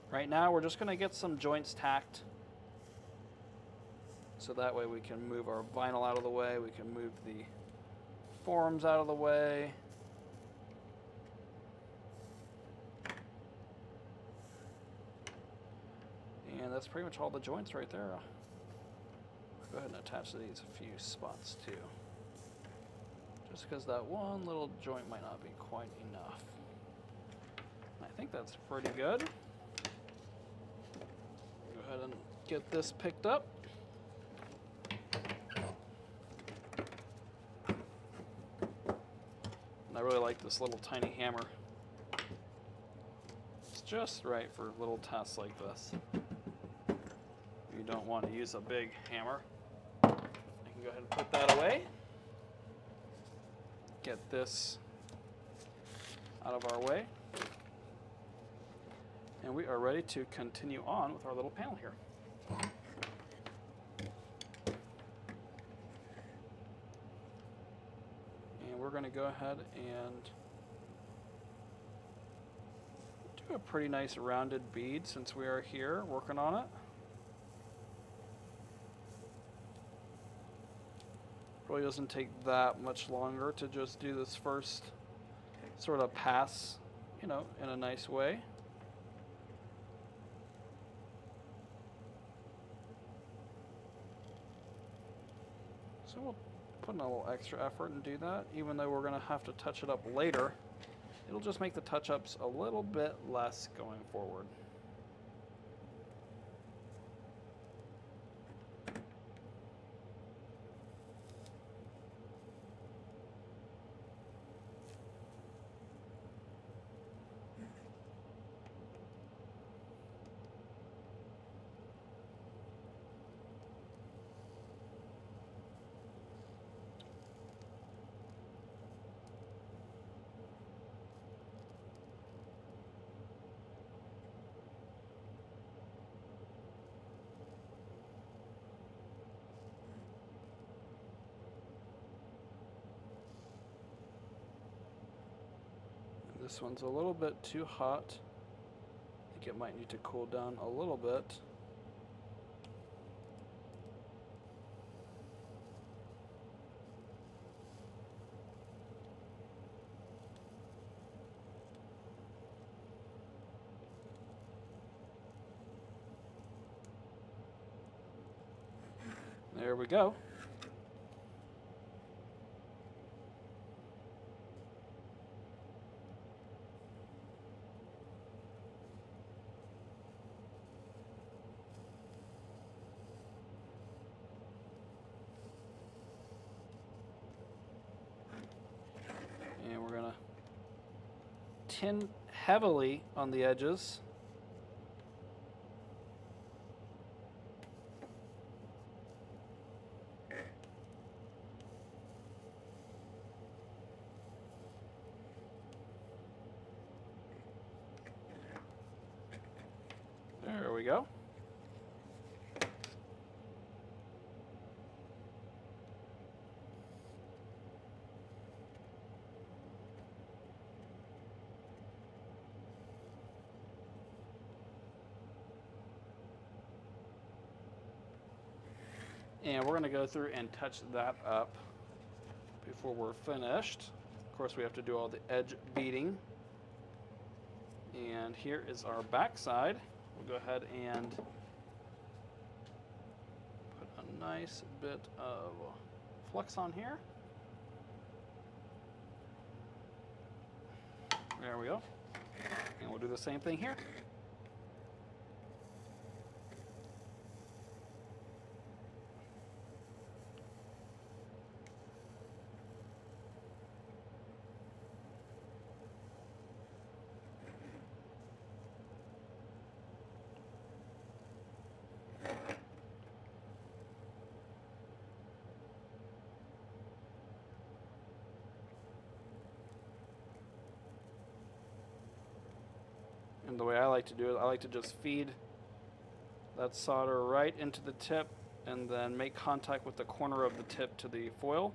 right now we're just going to get some joints tacked. So that way we can move our vinyl out of the way, we can move the forms out of the way. And that's pretty much all the joints right there. I'll go ahead and attach these a few spots too. Just because that one little joint might not be quite enough. I think that's pretty good. Go ahead and get this picked up. And I really like this little tiny hammer. It's just right for little tasks like this. You don't want to use a big hammer. I can go ahead and put that away. Get this out of our way. And we are ready to continue on with our little panel here. And we're going to go ahead and do a pretty nice rounded bead since we are here working on it. Really doesn't take that much longer to just do this first sort of pass, you know, in a nice way. So we'll put in a little extra effort and do that, even though we're going to have to touch it up later. It'll just make the touch-ups a little bit less going forward. This one's a little bit too hot. I think it might need to cool down a little bit. There we go. And we're going to tin heavily on the edges. There we go. And we're going to go through and touch that up before we're finished. Of course, we have to do all the edge beading. And here is our back side. We'll go ahead and put a nice bit of flux on here. There we go. And we'll do the same thing here. And the way I like to do it, I like to just feed that solder right into the tip and then make contact with the corner of the tip to the foil.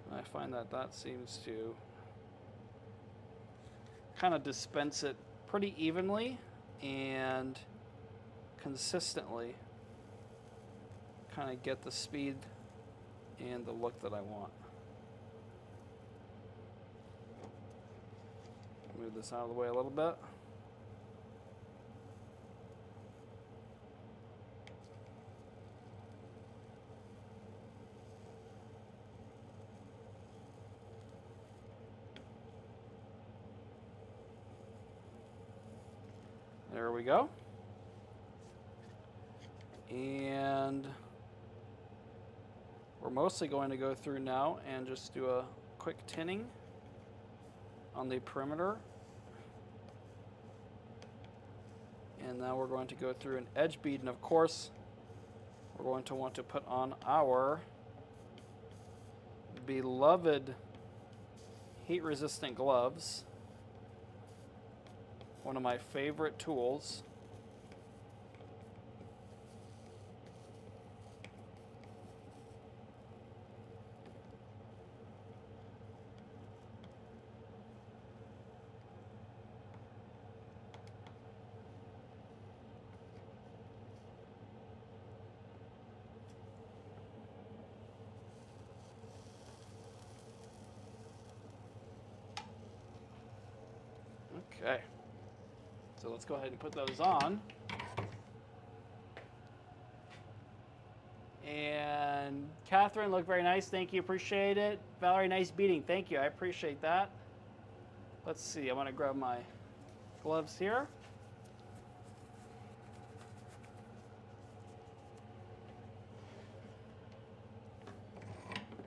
And I find that that seems to kind of dispense it pretty evenly and consistently, kind of get the speed and the look that I want. Move this out of the way a little bit. There we go. And we're mostly going to go through now and just do a quick tinning on the perimeter. And now we're going to go through an edge bead, and of course we're going to want to put on our beloved heat-resistant gloves, one of my favorite tools. Okay, so let's go ahead and put those on. And Catherine, look very nice. Thank you, appreciate it. Valerie, nice beading. Thank you, I appreciate that. Let's see, I want to grab my gloves here.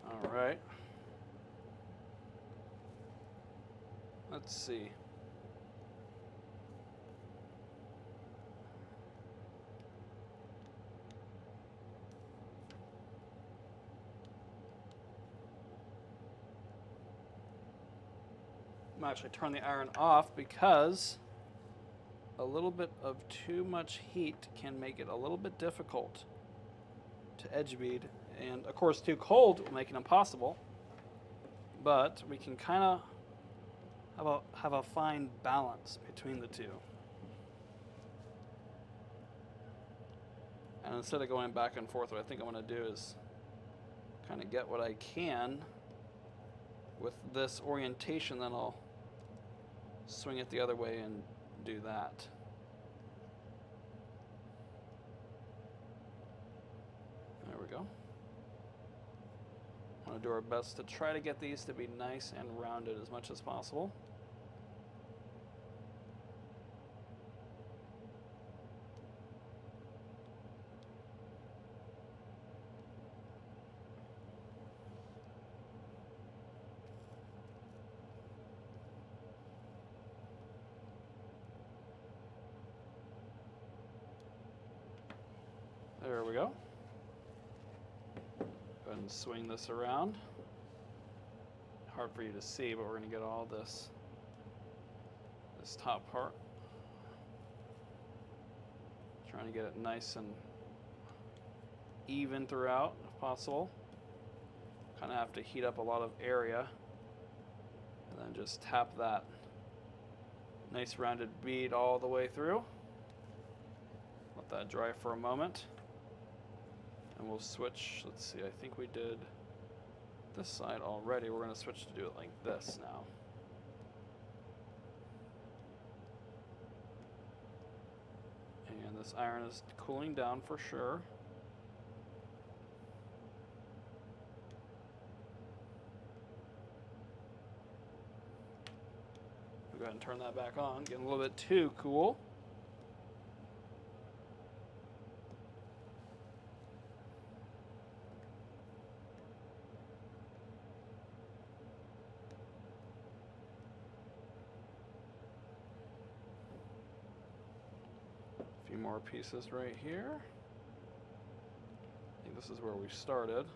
All right. Let's see. I'm actually turn the iron off because a little bit of too much heat can make it a little bit difficult to edge bead, and of course too cold will make it impossible, but we can kind of have a fine balance between the two. And instead of going back and forth, what I think I'm going to do is kind of get what I can with this orientation, then I'll swing it the other way and do that. There we go. I want to do our best to try to get these to be nice and rounded as much as possible. There we go. Go ahead and swing this around. Hard for you to see, but we're going to get all this top part. Trying to get it nice and even throughout if possible. Kind of have to heat up a lot of area and then just tap that nice rounded bead all the way through. Let that dry for a moment. And we'll switch, let's see, I think we did this side already. We're going to switch to do it like this now. And this iron is cooling down for sure. We'll go ahead and turn that back on. Getting a little bit too cool. Few more pieces right here. I think this is where we started.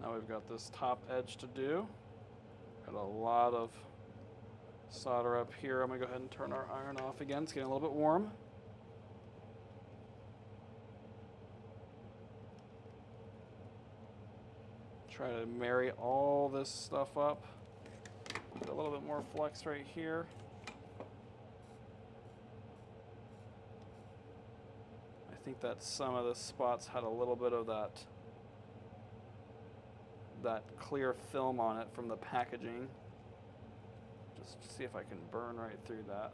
Now we've got this top edge to do. Got a lot of solder up here. I'm gonna go ahead and turn our iron off again. It's getting a little bit warm. Try to marry all this stuff up. Get a little bit more flex right here. I think that some of the spots had a little bit of that clear film on it from the packaging. Just see if I can burn right through that.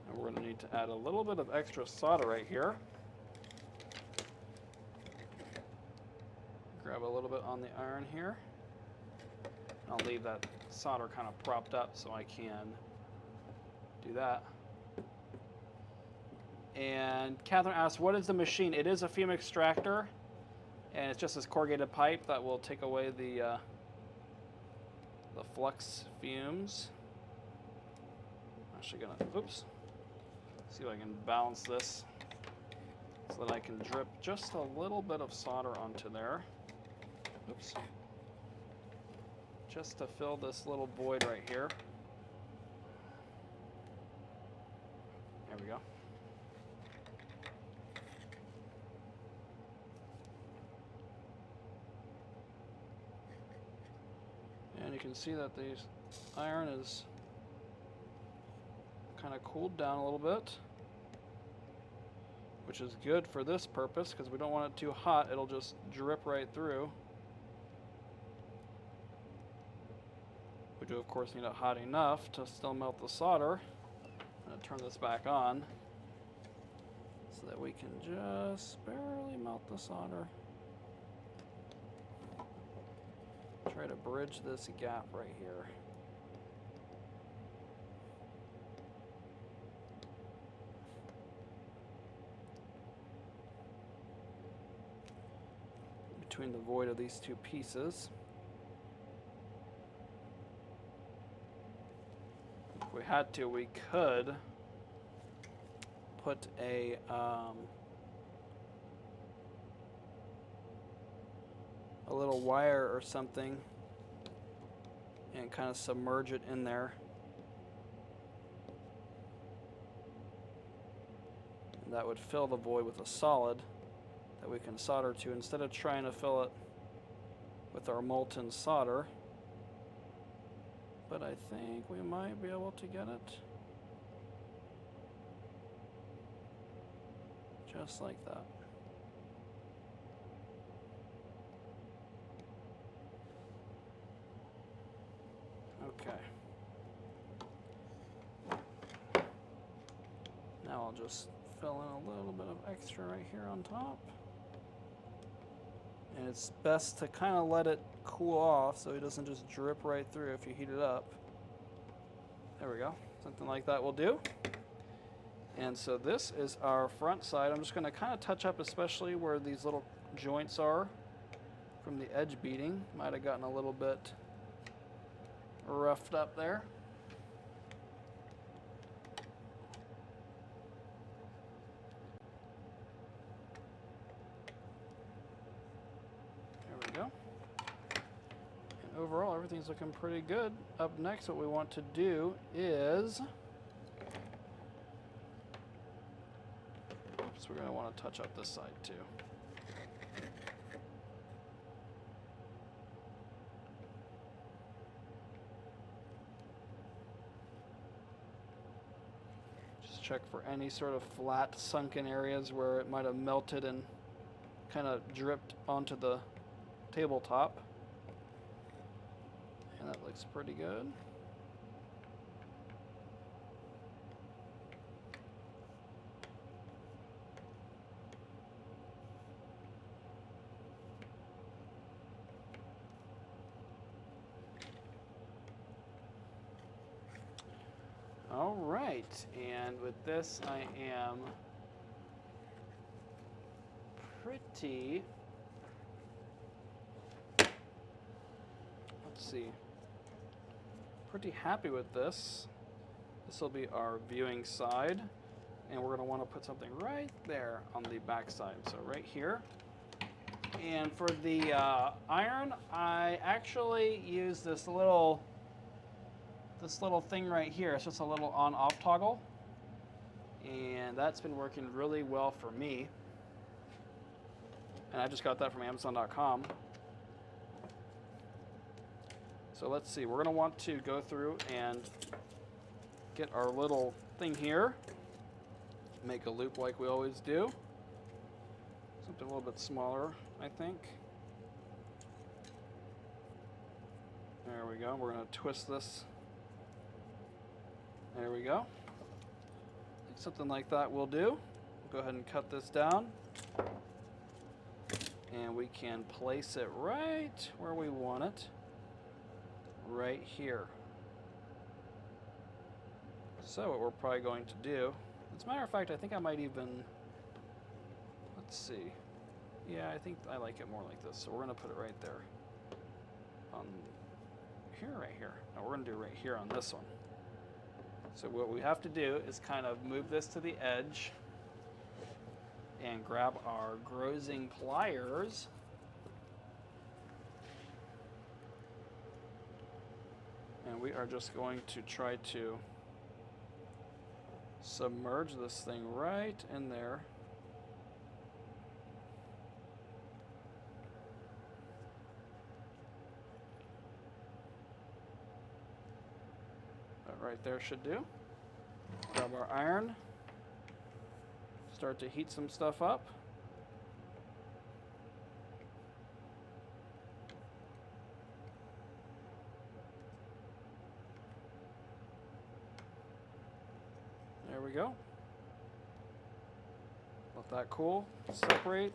And we're going to need to add a little bit of extra solder right here. Grab a little bit on the iron here. I'll leave that solder kind of propped up so I can do that. And Catherine asked, what is the machine? It is a fume extractor, and it's just this corrugated pipe that will take away the flux fumes. I'm actually gonna, oops, see if I can balance this so that I can drip just a little bit of solder onto there. Oops. Just to fill this little void right here. There we go. And you can see that the iron is kind of cooled down a little bit, which is good for this purpose because we don't want it too hot. It'll just drip right through. We do, of course, need it hot enough to still melt the solder. I'm going to turn this back on so that we can just barely melt the solder. Try to bridge this gap right here. Between the void of these two pieces. If we had to, we could put a little wire or something and kind of submerge it in there. And that would fill the void with a solid that we can solder to instead of trying to fill it with our molten solder. But I think we might be able to get it just like that. Okay. Now I'll just fill in a little bit of extra right here on top. And it's best to kind of let it cool off so it doesn't just drip right through if you heat it up. There we go. Something like that will do. And so this is our front side. I'm just going to kind of touch up especially where these little joints are from the edge beating. Might have gotten a little bit roughed up there. There we go. And overall, everything's looking pretty good. Up next, what we want to do is... Oops, we're going to want to touch up this side too. Check for any sort of flat sunken areas where it might have melted and kind of dripped onto the tabletop. And that looks pretty good. All right, and with this I am pretty, pretty happy with this. This will be our viewing side, and we're going to want to put something right there on the back side, so right here. And for the iron, I actually use this little thing right here. It's just a little on-off toggle, and that's been working really well for me. And I just got that from Amazon.com. So let's see, we're going to want to go through and get our little thing here, make a loop like we always do. Something a little bit smaller, I think. There we go. We're going to twist this. There we go. Something like that will do. Go ahead and cut this down. And we can place it right where we want it. Right here. So what we're probably going to do, as a matter of fact, I think I might even, let's see. Yeah, I think I like it more like this. So we're going to put it right there. On here, right here. Now we're going to do right here on this one. So what we have to do is kind of move this to the edge and grab our grozing pliers. And we are just going to try to submerge this thing right in there. Right there should do. Grab our iron, start to heat some stuff up. There we go. Let that cool, separate,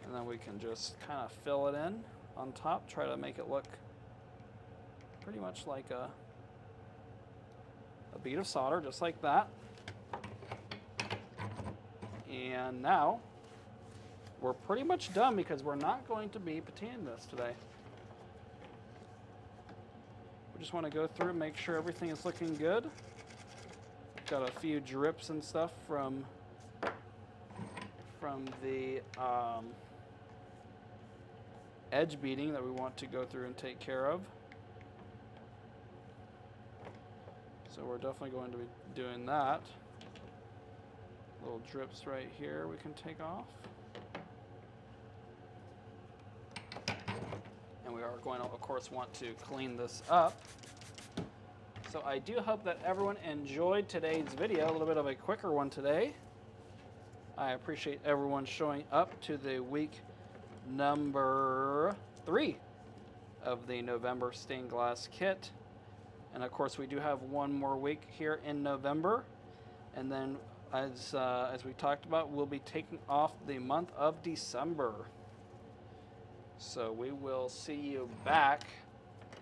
and then we can just kind of fill it in on top, try to make it look pretty much like a bead of solder, just like that. And now we're pretty much done because we're not going to be patining this today. We just want to go through and make sure everything is looking good. Got a few drips and stuff from the edge beading that we want to go through and take care of. So we're definitely going to be doing that. Little drips right here we can take off. And we are going to, of course, want to clean this up. So I do hope that everyone enjoyed today's video, a little bit of a quicker one today. I appreciate everyone showing up to the week number 3 of the November stained glass kit. And of course, we do have one more week here in November, and then, as we talked about, we'll be taking off the month of December. So we will see you back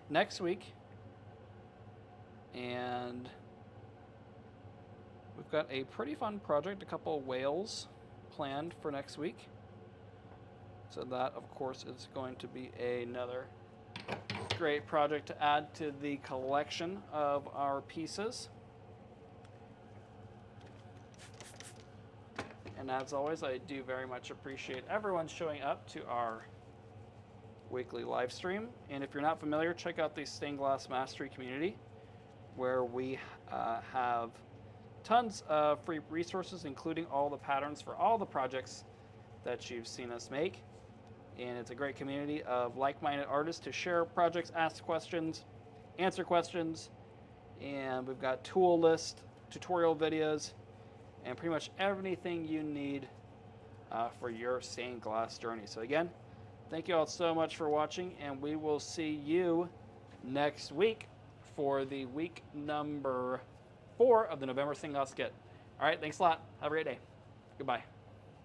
next week, and we've got a pretty fun project, a couple of whales planned for next week. So that, of course, is going to be another great project to add to the collection of our pieces. And as always, I do very much appreciate everyone showing up to our weekly live stream. And if you're not familiar, check out the Stained Glass Mastery community, where we have tons of free resources, including all the patterns for all the projects that you've seen us make. And it's a great community of like-minded artists to share projects, ask questions, answer questions. And we've got tool list, tutorial videos, and pretty much everything you need for your stained glass journey. So again, thank you all so much for watching, and we will see you next week for the week number 4 of the November Stained Glass Kit. All right, thanks a lot. Have a great day. Goodbye.